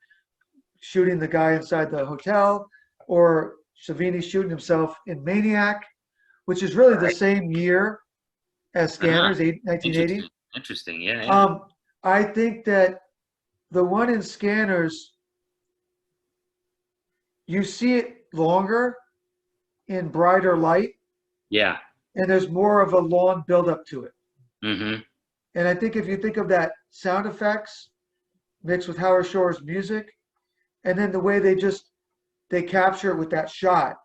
shooting the guy inside the hotel, or Savini shooting himself in Maniac, which is really the same year as Scanners, 1980. Interesting, yeah. I think that the one in Scanners, you see it longer in brighter light. Yeah. And there's more of a long buildup to it. Mm-hmm. And I think if you think of that sound effects mixed with Howard Shore's music, and then the way they capture it with that shot,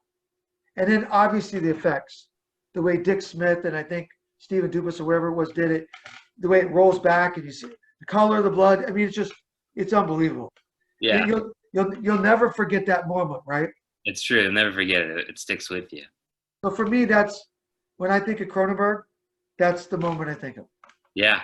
and then obviously the effects, the way Dick Smith and I think Stephen Dubus or whoever it was did it, the way it rolls back and you see the color of the blood. I mean, it's unbelievable. Yeah. You'll never forget that moment, right? It's true. You'll never forget it. It sticks with you. So for me, that's when I think of Cronenberg, that's the moment I think of. Yeah.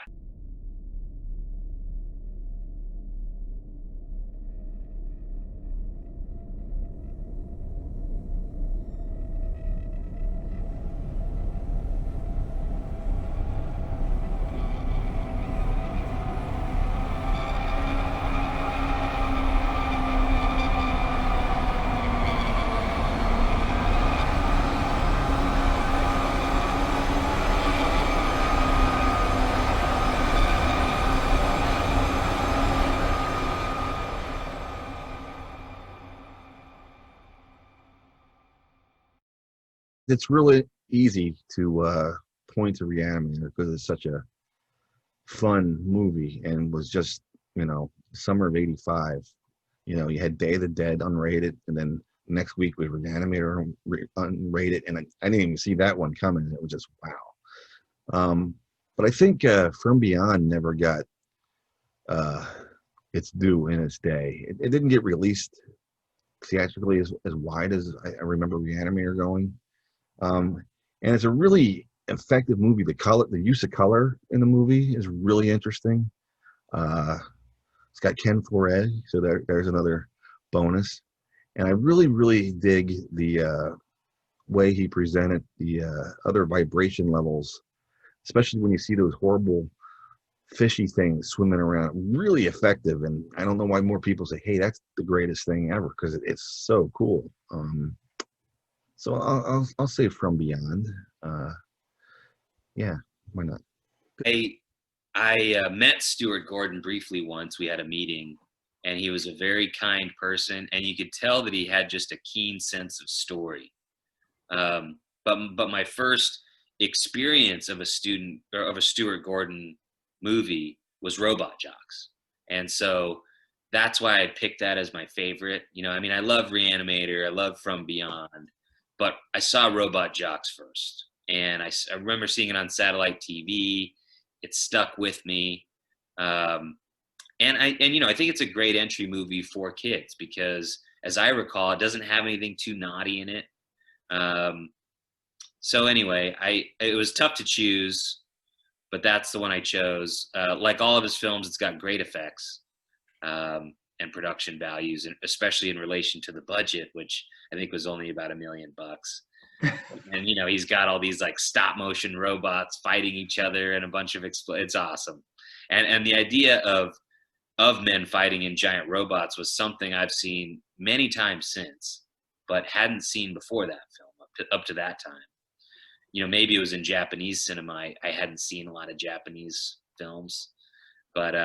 It's really easy to point to Re-Animator because it's such a fun movie and was just, summer of '85. You had Day of the Dead unrated, and then next week was Re-Animator unrated, and I didn't even see that one coming. It was just wow. But I think From Beyond never got its due in its day. It didn't get released theatrically as wide as I remember Re-Animator going. And it's a really effective movie. The use of color in the movie is really interesting. It's got Ken Foree, so there's another bonus. And I really, really dig the way he presented the other vibration levels, especially when you see those horrible fishy things swimming around. Really effective. And I don't know why more people say, hey, that's the greatest thing ever, because it's so cool. So I'll say From Beyond. Yeah, why not? I met Stuart Gordon briefly once. We had a meeting, and he was a very kind person, and you could tell that he had just a keen sense of story. But my first experience of a Stuart Gordon movie was Robot Jox, and so that's why I picked that as my favorite. I love Re-Animator, I love From Beyond. But I saw Robot Jox first, and I remember seeing it on satellite TV. It stuck with me, and I think it's a great entry movie for kids because, as I recall, it doesn't have anything too naughty in it. So anyway, it was tough to choose, but that's the one I chose. Like all of his films, it's got great effects and production values, and especially in relation to the budget, which I think was only about $1 million. And he's got all these like stop motion robots fighting each other and a bunch of it's awesome. And the idea of men fighting in giant robots was something I've seen many times since, but hadn't seen before that film up to that time. Maybe it was in Japanese cinema. I hadn't seen a lot of Japanese films. But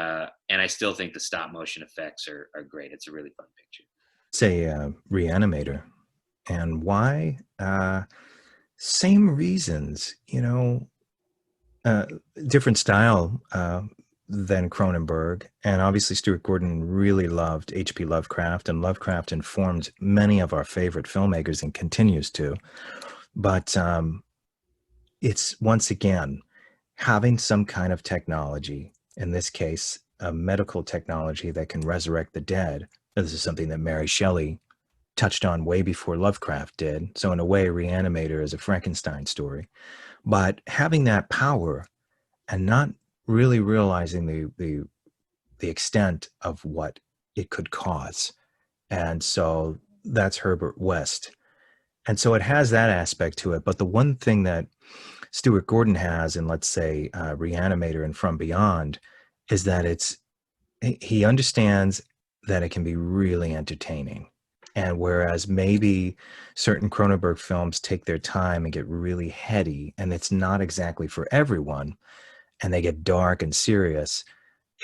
and I still think the stop motion effects are great. It's a really fun picture. Say Re-Animator. And why? Same reasons, different style than Cronenberg. And obviously Stuart Gordon really loved H.P. Lovecraft, and Lovecraft informed many of our favorite filmmakers and continues to. But it's, once again, having some kind of technology, in this case, a medical technology that can resurrect the dead. This is something that Mary Shelley touched on way before Lovecraft did. So in a way, Re-Animator is a Frankenstein story. But having that power and not really realizing the extent of what it could cause. And so that's Herbert West. And so it has that aspect to it. But the one thing that Stuart Gordon has in, let's say, Re-Animator and From Beyond, is that he understands that it can be really entertaining. And whereas maybe certain Cronenberg films take their time and get really heady, and it's not exactly for everyone, and they get dark and serious,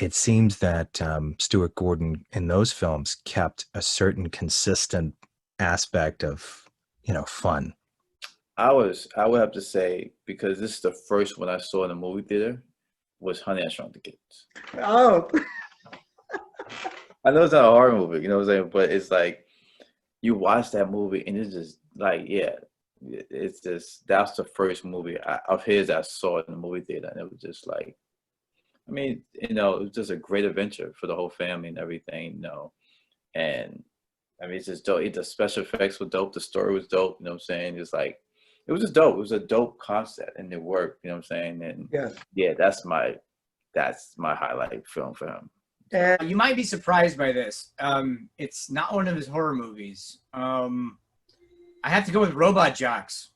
it seems that Stuart Gordon in those films kept a certain consistent aspect of, fun. I would have to say, because this is the first one I saw in the movie theater, was Honey, I Shrunk the Kids. Oh, I know it's not a horror movie, you know what I'm saying? But it's like, you watch that movie and it's just like, yeah, it's just, that's the first movie of his I saw in the movie theater. And it was just like, I mean, it was just a great adventure for the whole family and everything, And I mean, it's just dope. The special effects were dope. The story was dope, you know what I'm saying? It's like, it was just dope. It was a dope concept and it worked, you know what I'm saying? And yes. yeah, that's my highlight film for him. You might be surprised by this. It's not one of his horror movies. I have to go with Robot Jocks.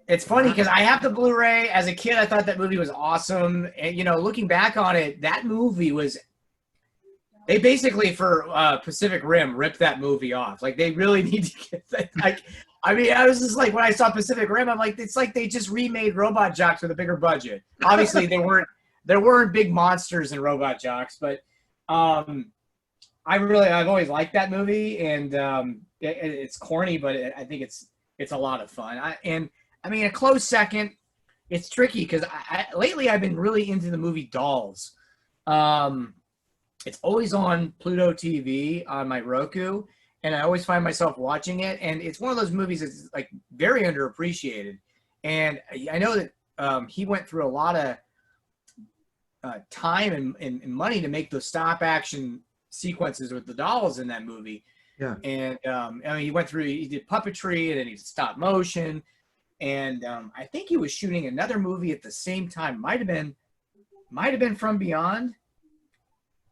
It's funny because I have the Blu-ray. As a kid, I thought that movie was awesome. And, looking back on it, that movie was... They basically, for Pacific Rim, ripped that movie off. Like, they really need to get that. Like, I mean, I was just like, when I saw Pacific Rim, I'm like, it's like they just remade Robot Jocks with a bigger budget. Obviously, there weren't big monsters in Robot Jocks, but I've always liked that movie, and it's corny, but I think it's a lot of fun. I mean, a close second. It's tricky because lately I've been really into the movie Dolls. It's always on Pluto TV on my Roku, and I always find myself watching it. And it's one of those movies that's like very underappreciated. And I know that he went through a lot of time and money to make those stop action sequences with the dolls in that movie. Yeah. And I mean, he did puppetry and then he did stop motion. And I think he was shooting another movie at the same time. Might have been From Beyond.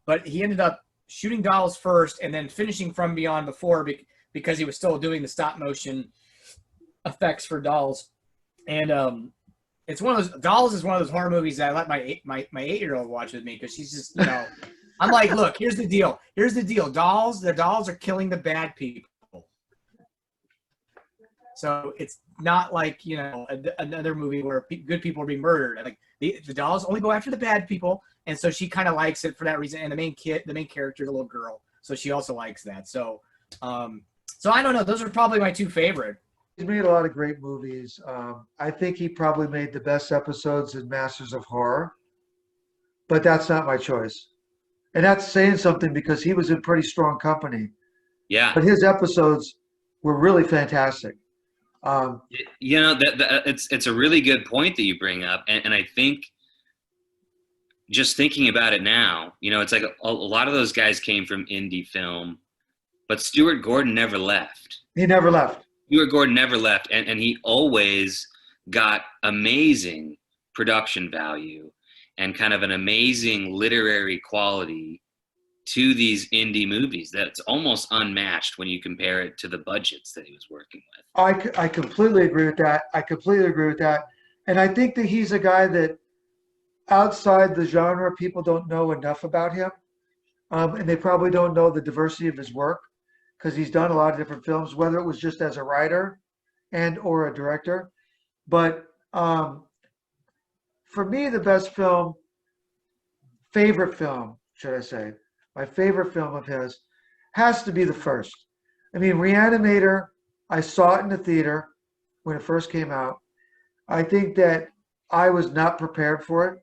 But he ended up shooting Dolls first and then finishing From Beyond before because he was still doing the stop motion effects for Dolls. And it's one of those... Dolls is one of those horror movies that I let my 8-year-old watch with me because she's just, I'm like, look, here's the deal. The dolls are killing the bad people. So it's not like, another movie where good people are being murdered. Like the dolls only go after the bad people. And so she kind of likes it for that reason. And the main character is a little girl. So she also likes that. So I don't know. Those are probably my two favorite. He's made a lot of great movies. I think he probably made the best episodes in Masters of Horror, but that's not my choice. And that's saying something because he was in pretty strong company. Yeah. But his episodes were really fantastic. It's a really good point that you bring up. And I think just thinking about it now, it's like a lot of those guys came from indie film, but Stuart Gordon never left. He never left. Stuart Gordon never left, and he always got amazing production value and kind of an amazing literary quality to these indie movies that's almost unmatched when you compare it to the budgets that he was working with. I completely agree with that. And I think that he's a guy that outside the genre, people don't know enough about him. And they probably don't know the diversity of his work because he's done a lot of different films, whether it was just as a writer and or a director. But for me, the best film favorite film, should I say, my favorite film of his has to be the first. I mean, Re-Animator, I saw it in the theater when it first came out. I think that I was not prepared for it.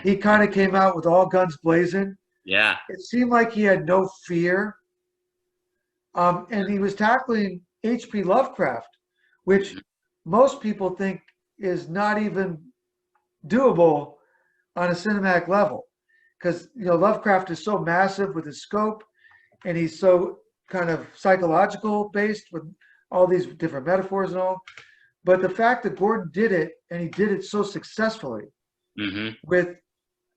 He kind of came out with all guns blazing. Yeah. It seemed like he had no fear. And he was tackling H.P. Lovecraft, which most people think is not even doable on a cinematic level. Because, Lovecraft is so massive with his scope, and he's so kind of psychological based with all these different metaphors and all. But the fact that Gordon did it, and he did it so successfully with,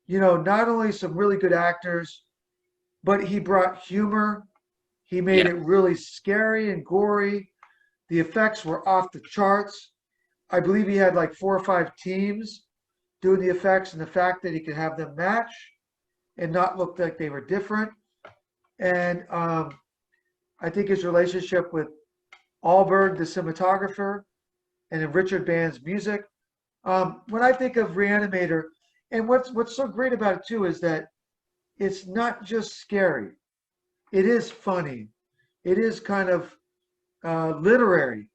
not only some really good actors, but he brought humor. He made it really scary and gory. The effects were off the charts. I believe he had like 4 or 5 teams doing the effects, and the fact that he could have them match and not look like they were different. And I think his relationship with Alberg, the cinematographer, and then Richard Band's music. When I think of Re-Animator, and what's so great about it too is that it's not just scary. It is funny. It is kind of literary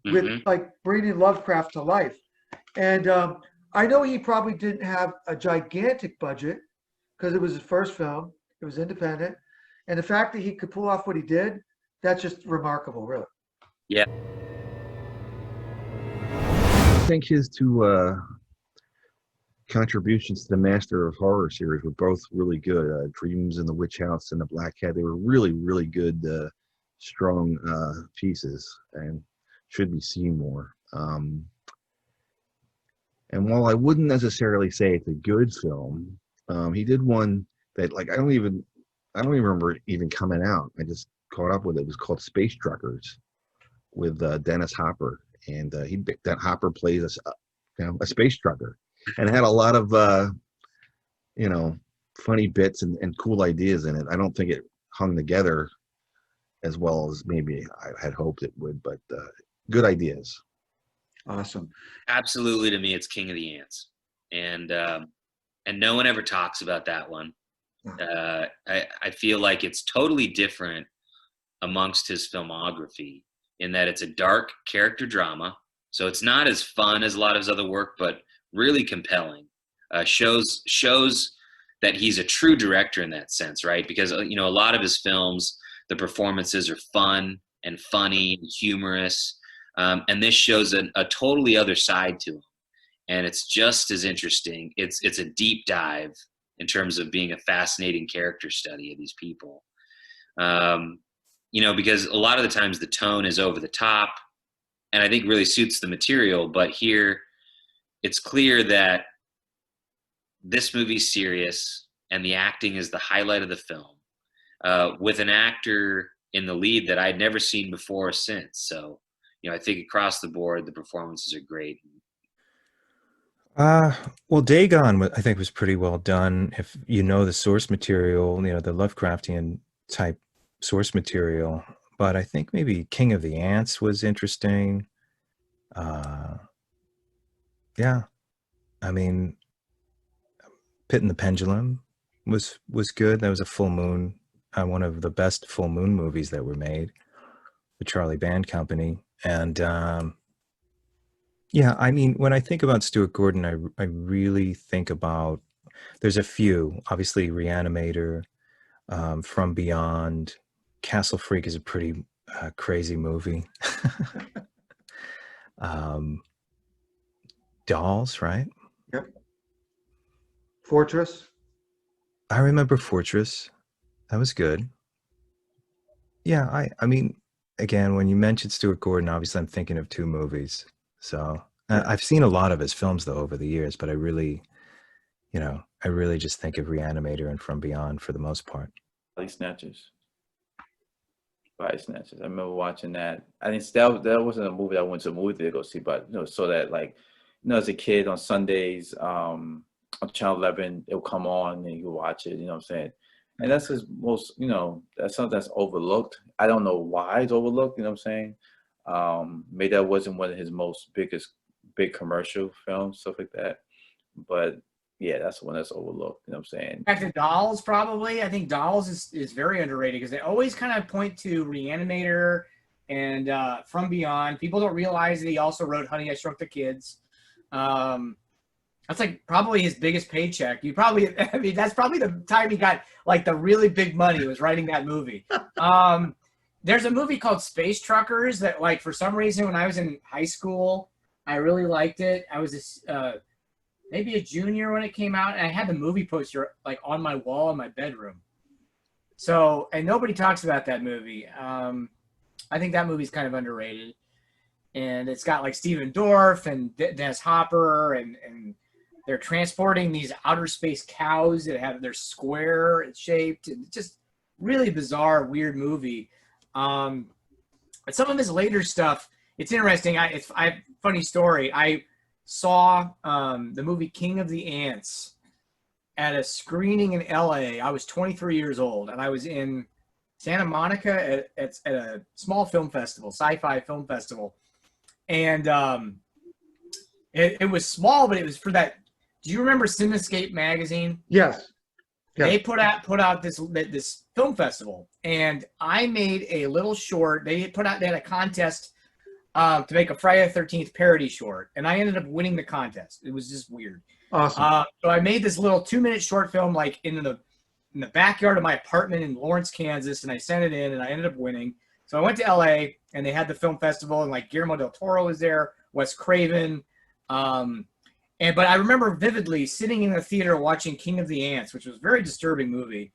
with like bringing Lovecraft to life. And I know he probably didn't have a gigantic budget because it was his first film. It was independent. And the fact that he could pull off what he did, that's just remarkable, really. Yeah. I think his two contributions to the Master of Horror series were both really good. Dreams in the Witch House and The Black Cat, they were really, really good, strong pieces and should be seen more. And while I wouldn't necessarily say it's a good film, he did one that I don't even remember it even coming out. I just caught up with it. It was called Space Truckers with Dennis Hopper, and that Hopper plays a space trucker, and it had a lot of funny bits and cool ideas in it. I don't think it hung together as well as maybe I had hoped it would, but good ideas. Awesome. Absolutely, to me, it's King of the Ants, and no one ever talks about that one. I feel like it's totally different amongst his filmography in that it's a dark character drama, so it's not as fun as a lot of his other work, but really compelling. Shows that he's a true director in that sense, right? Because a lot of his films, the performances are fun and funny and humorous. And this shows a totally other side to him, and it's just as interesting. It's a deep dive in terms of being a fascinating character study of these people. Because a lot of the times the tone is over the top, and I think really suits the material. But here, it's clear that this movie's serious, and the acting is the highlight of the film, with an actor in the lead that I'd never seen before or since. So. I think across the board, the performances are great. Well, Dagon, I think, was pretty well done. If you know the source material, the Lovecraftian type source material. But I think maybe King of the Ants was interesting. Yeah, I mean, Pit and the Pendulum was good. That was a full moon, one of the best full moon movies that were made. The Charlie Band Company. And yeah, I mean, when I think about Stuart Gordon, I really think about, there's a few, obviously Re-Animator, From Beyond, Castle Freak is a pretty crazy movie. Dolls, right? Yep. Fortress. I remember Fortress. That was good. Yeah, I mean, again, when you mentioned Stuart Gordon, obviously I'm thinking of 2 movies. So I've seen a lot of his films though over the years, but I really just think of Re-Animator and From Beyond for the most part. Body Snatchers. Body Snatchers. I remember watching that. I think that wasn't a movie that I went to a movie theater to go see, but so that as a kid on Sundays, on Channel 11, it would come on and you watch it. You know what I'm saying? And that's his most, that's something that's overlooked. I don't know why it's overlooked, you know what I'm saying? Maybe that wasn't one of his big commercial films, stuff like that. But yeah, that's the one that's overlooked. You know what I'm saying? Back to Dolls, probably. I think Dolls is very underrated because they always kind of point to Re-Animator and From Beyond. People don't realize that he also wrote Honey, I Shrunk the Kids. That's like probably his biggest paycheck. I mean, that's probably the time he got like the really big money, was writing that movie. There's a movie called Space Truckers that, like, for some reason when I was in high school, I really liked it. I was maybe a junior when it came out, and I had the movie poster like on my wall in my bedroom. So, and nobody talks about that movie. I think that movie's kind of underrated. And it's got like Steven Dorff and Dennis Hopper, and they're transporting these outer space cows that they're square shaped, and just really bizarre, weird movie. But some of his later stuff, it's interesting. Funny story. I saw the movie King of the Ants at a screening in LA. I was 23 years old, and I was in Santa Monica at a small film festival, sci-fi film festival. And it was small, but it was for that. Do you remember Cinescape magazine? Yes. They put out this film festival, and I made a little short. They had a contest to make a Friday the 13th parody short, and I ended up winning the contest. It was just weird. Awesome. So I made this little 2-minute short film, like in the backyard of my apartment in Lawrence, Kansas, and I sent it in, and I ended up winning. So I went to LA, and they had the film festival, and like Guillermo del Toro was there, Wes Craven, but I remember vividly sitting in the theater watching King of the Ants, which was a very disturbing movie.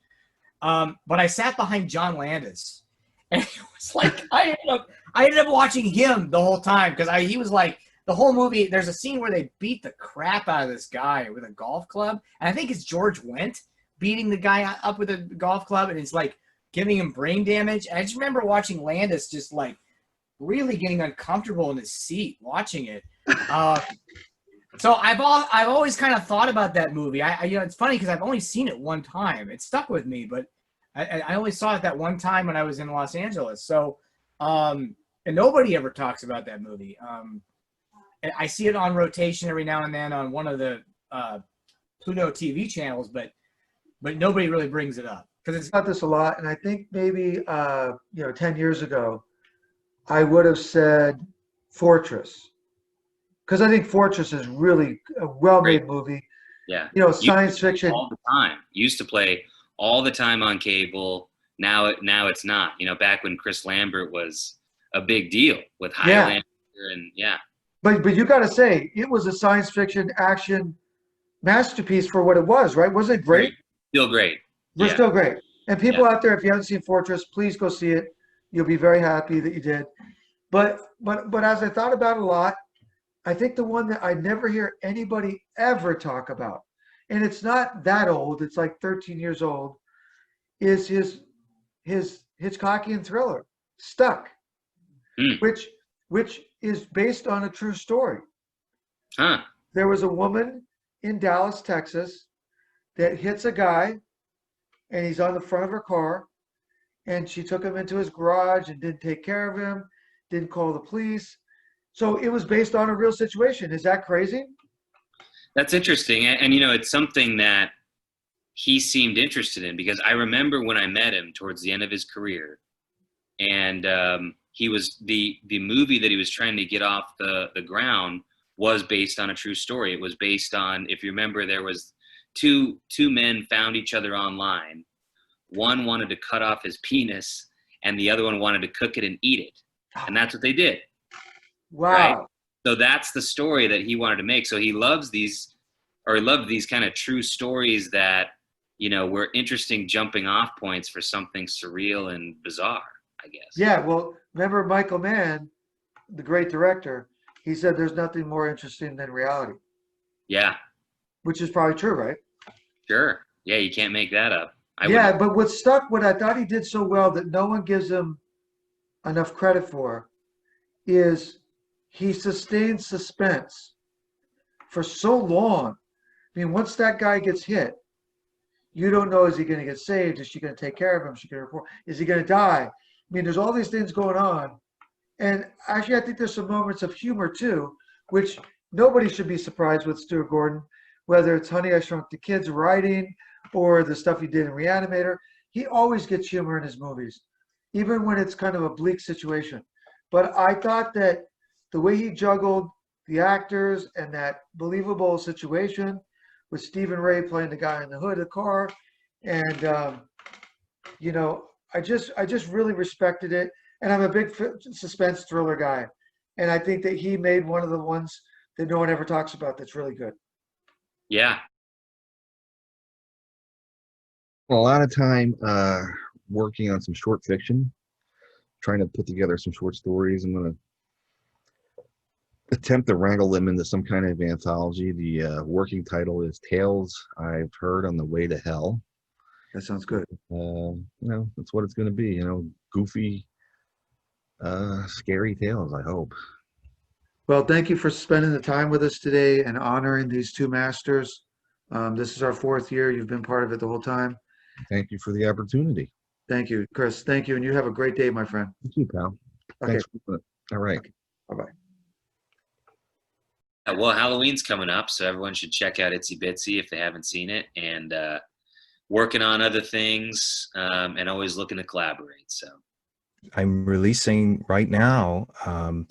But I sat behind John Landis, and it was like I ended up watching him the whole time, because he was like the whole movie. There's a scene where they beat the crap out of this guy with a golf club, and I think it's George Wendt beating the guy up with a golf club, and it's like giving him brain damage. And I just remember watching Landis just like really getting uncomfortable in his seat watching it. So I've always kind of thought about that movie. It's funny because I've only seen it one time. It stuck with me, but I only saw it that one time when I was in Los Angeles. So, and nobody ever talks about that movie. I see it on rotation every now and then on one of the Pluto TV channels, but nobody really brings it up because it's About this a lot, and I think maybe 10 years ago, I would have said Fortress. Because I think Fortress is really a well-made movie. Yeah. Science fiction. All the time. Used to play all the time on cable. Now it's not. Back when Chris Lambert was a big deal with Highlander and yeah. But you got to say, it was a science fiction action masterpiece for what it was, right? Was it great? Still great. We're still great. And people out there, if you haven't seen Fortress, please go see it. You'll be very happy that you did. But as I thought about it a lot, I think the one that I never hear anybody ever talk about, and it's not that old, it's like 13 years old, is his Hitchcockian thriller, Stuck, which is based on a true story. Huh. There was a woman in Dallas, Texas, that hits a guy, and he's on the front of her car, and she took him into his garage and didn't take care of him, didn't call the police. So it was based on a real situation. Is that crazy? That's interesting. And it's something that he seemed interested in, because I remember when I met him towards the end of his career, and he was the movie that he was trying to get off the ground was based on a true story. It was based on, if you remember, there was two men found each other online. One wanted to cut off his penis, and the other one wanted to cook it and eat it. And that's what they did. Wow. Right? So that's the story that he wanted to make. So he loved these kind of true stories that, were interesting jumping off points for something surreal and bizarre, I guess. Yeah, well, remember Michael Mann, the great director, he said there's nothing more interesting than reality. Yeah. Which is probably true, right? Sure. Yeah, you can't make that up. But what I thought he did so well that no one gives him enough credit for is he sustained suspense for so long. I mean, once that guy gets hit, you don't know, is he going to get saved? Is she going to take care of him? Is she going to report? Is he going to die? I mean, there's all these things going on. And actually, I think there's some moments of humor too, which nobody should be surprised with Stuart Gordon. whether it's Honey, I Shrunk the Kids writing or the stuff he did in Re-Animator. He always gets humor in his movies, even when it's kind of a bleak situation. But I thought that the way he juggled the actors and that believable situation with Stephen Ray playing the guy in the hood of the car, and you know, I just really respected it. And I'm a big suspense thriller guy, and I think that he made one of the ones that no one ever talks about that's really good. Yeah. A lot of time working on some short fiction, trying to put together some short stories. I'm going to attempt to wrangle them into some kind of anthology. The working title is Tales I've Heard on the Way to Hell. That sounds good. You know, that's what it's going to be. You know, goofy, scary tales, I hope. Well, thank you for spending the time with us today and honoring these two masters. This is our 4th year. You've been part of it the whole time. Thank you for the opportunity. Thank you, Chris. Thank you. And you have a great day, my friend. Thank you, pal. Okay. Thanks for it. All right. Okay. Bye-bye. Well, Halloween's coming up, so everyone should check out Itsy Bitsy if they haven't seen it, and working on other things, and always looking to collaborate. So I'm releasing right now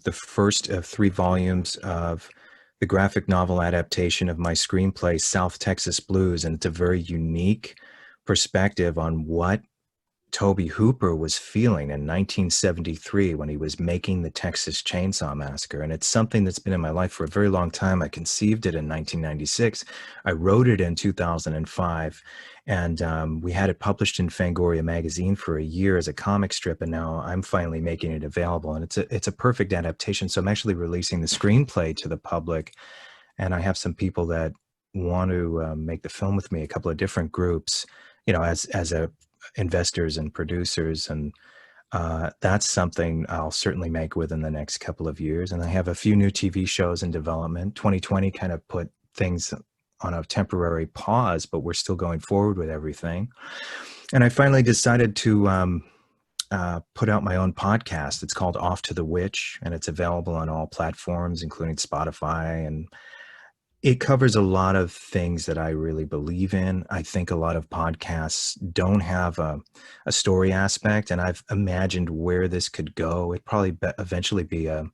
the first of 3 volumes of the graphic novel adaptation of my screenplay, South Texas Blues, and it's a very unique perspective on what Tobe Hooper was feeling in 1973 when he was making the Texas Chainsaw Massacre. And it's something that's been in my life for a very long time. I conceived it in 1996. I wrote it in 2005. And we had it published in Fangoria magazine for a year as a comic strip. And now I'm finally making it available. And it's a perfect adaptation. So I'm actually releasing the screenplay to the public. And I have some people that want to make the film with me, a couple of different groups, you know, as a investors and producers, and that's something I'll certainly make within the next couple of years. And I have a few new TV shows in development. 2020 kind of put things on a temporary pause, but we're still going forward with everything. And I finally decided to put out my own podcast. It's called Off to the Witch, and it's available on all platforms, including Spotify, and it covers a lot of things that I really believe in. I think a lot of podcasts don't have a story aspect, and I've imagined where this could go. It'd probably eventually be a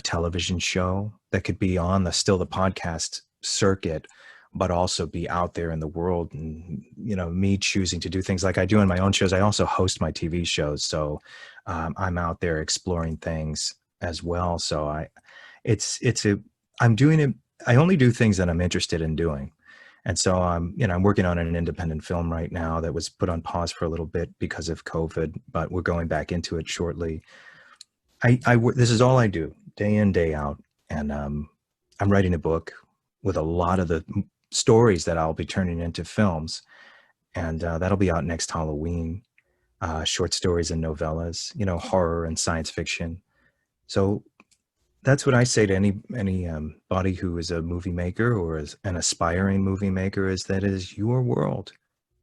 television show that could be on the podcast circuit, but also be out there in the world. And, you know, me choosing to do things like I do in my own shows. I also host my TV shows. So I'm out there exploring things as well. So I'm doing it. I only do things that I'm interested in doing. And so I'm working on an independent film right now that was put on pause for a little bit because of COVID, but we're going back into it shortly. This is all I do day in, day out. And I'm writing a book with a lot of the stories that I'll be turning into films. And that'll be out next Halloween. Short stories and novellas, you know, horror and science fiction. So that's what I say to anybody who is a movie maker or is an aspiring movie maker, is that is your world.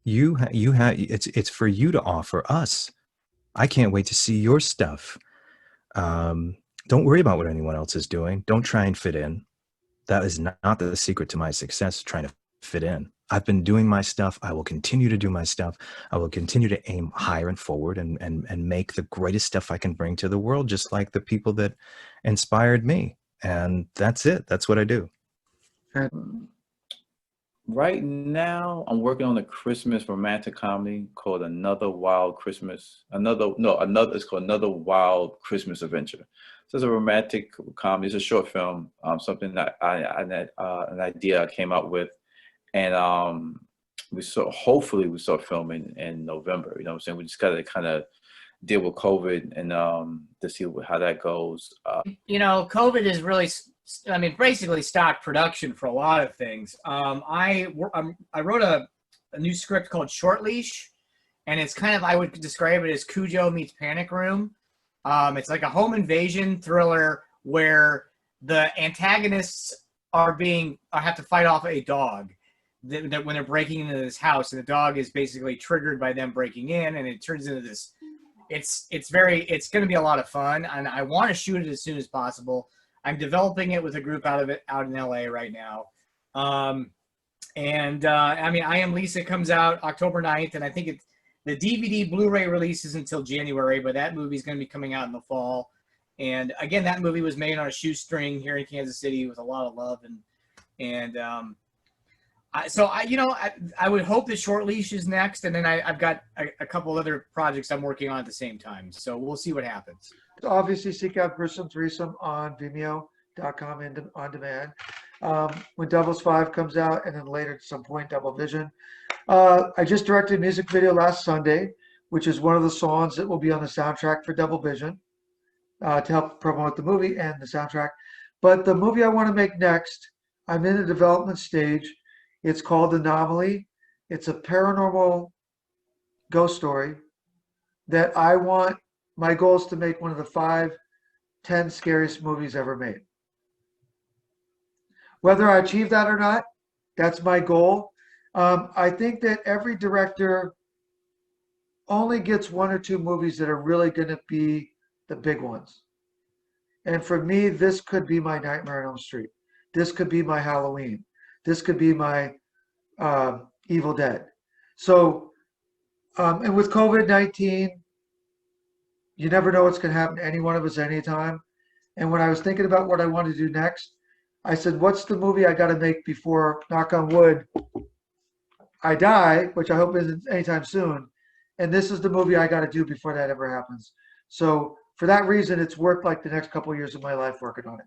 It's for you to offer us. I can't wait to see your stuff. Don't worry about what anyone else is doing. Don't try and fit in. That is not the secret to my success, trying to fit in. I've been doing my stuff. I will continue to do my stuff. I will continue to aim higher and forward and make the greatest stuff I can bring to the world, just like the people that inspired me. And that's it. That's what I do. Right now, I'm working on a Christmas romantic comedy called Another Wild Christmas. It's called Another Wild Christmas Adventure. So it's a romantic comedy. It's a short film, something that an idea I came up with. And hopefully we start filming in November. You know what I'm saying? We just got to kind of deal with COVID and to see how that goes. You know, COVID is really, basically stopped production for a lot of things. I wrote a new script called Short Leash, and it's kind of, I would describe it as Cujo meets Panic Room. It's like a home invasion thriller where the antagonists have to fight off a dog that when they're breaking into this house, and the dog is basically triggered by them breaking in, and it turns into this. It's going to be a lot of fun, and I want to shoot it as soon as possible. I'm developing it with a group out in LA right now. I mean, I Am Lisa comes out October 9th, and I think the DVD Blu-ray release is until January, but that movie's going to be coming out in the fall. And again, that movie was made on a shoestring here in Kansas City with a lot of love, I would hope that Short Leash is next, and then I've got a couple other projects I'm working on at the same time. So we'll see what happens. Obviously, seek out Gruesome Threesome on Vimeo.com and on demand. When Devil's 5 comes out, and then later at some point, Double Vision. I just directed a music video last Sunday, which is one of the songs that will be on the soundtrack for Double Vision to help promote the movie and the soundtrack. But the movie I want to make next, I'm in the development stage. It's called Anomaly. It's a paranormal ghost story that my goal is to make one of the 5-10 scariest movies ever made. Whether I achieve that or not, that's my goal. I think that every director only gets 1 or 2 movies that are really going to be the big ones. And for me, this could be my Nightmare on Elm Street. This could be my Halloween. This could be my Evil Dead. So, and with COVID-19, you never know what's going to happen to any one of us anytime. And when I was thinking about what I wanted to do next, I said, what's the movie I got to make before, knock on wood, I die, which I hope isn't anytime soon. And this is the movie I got to do before that ever happens. So for that reason, it's worth like the next couple of years of my life working on it.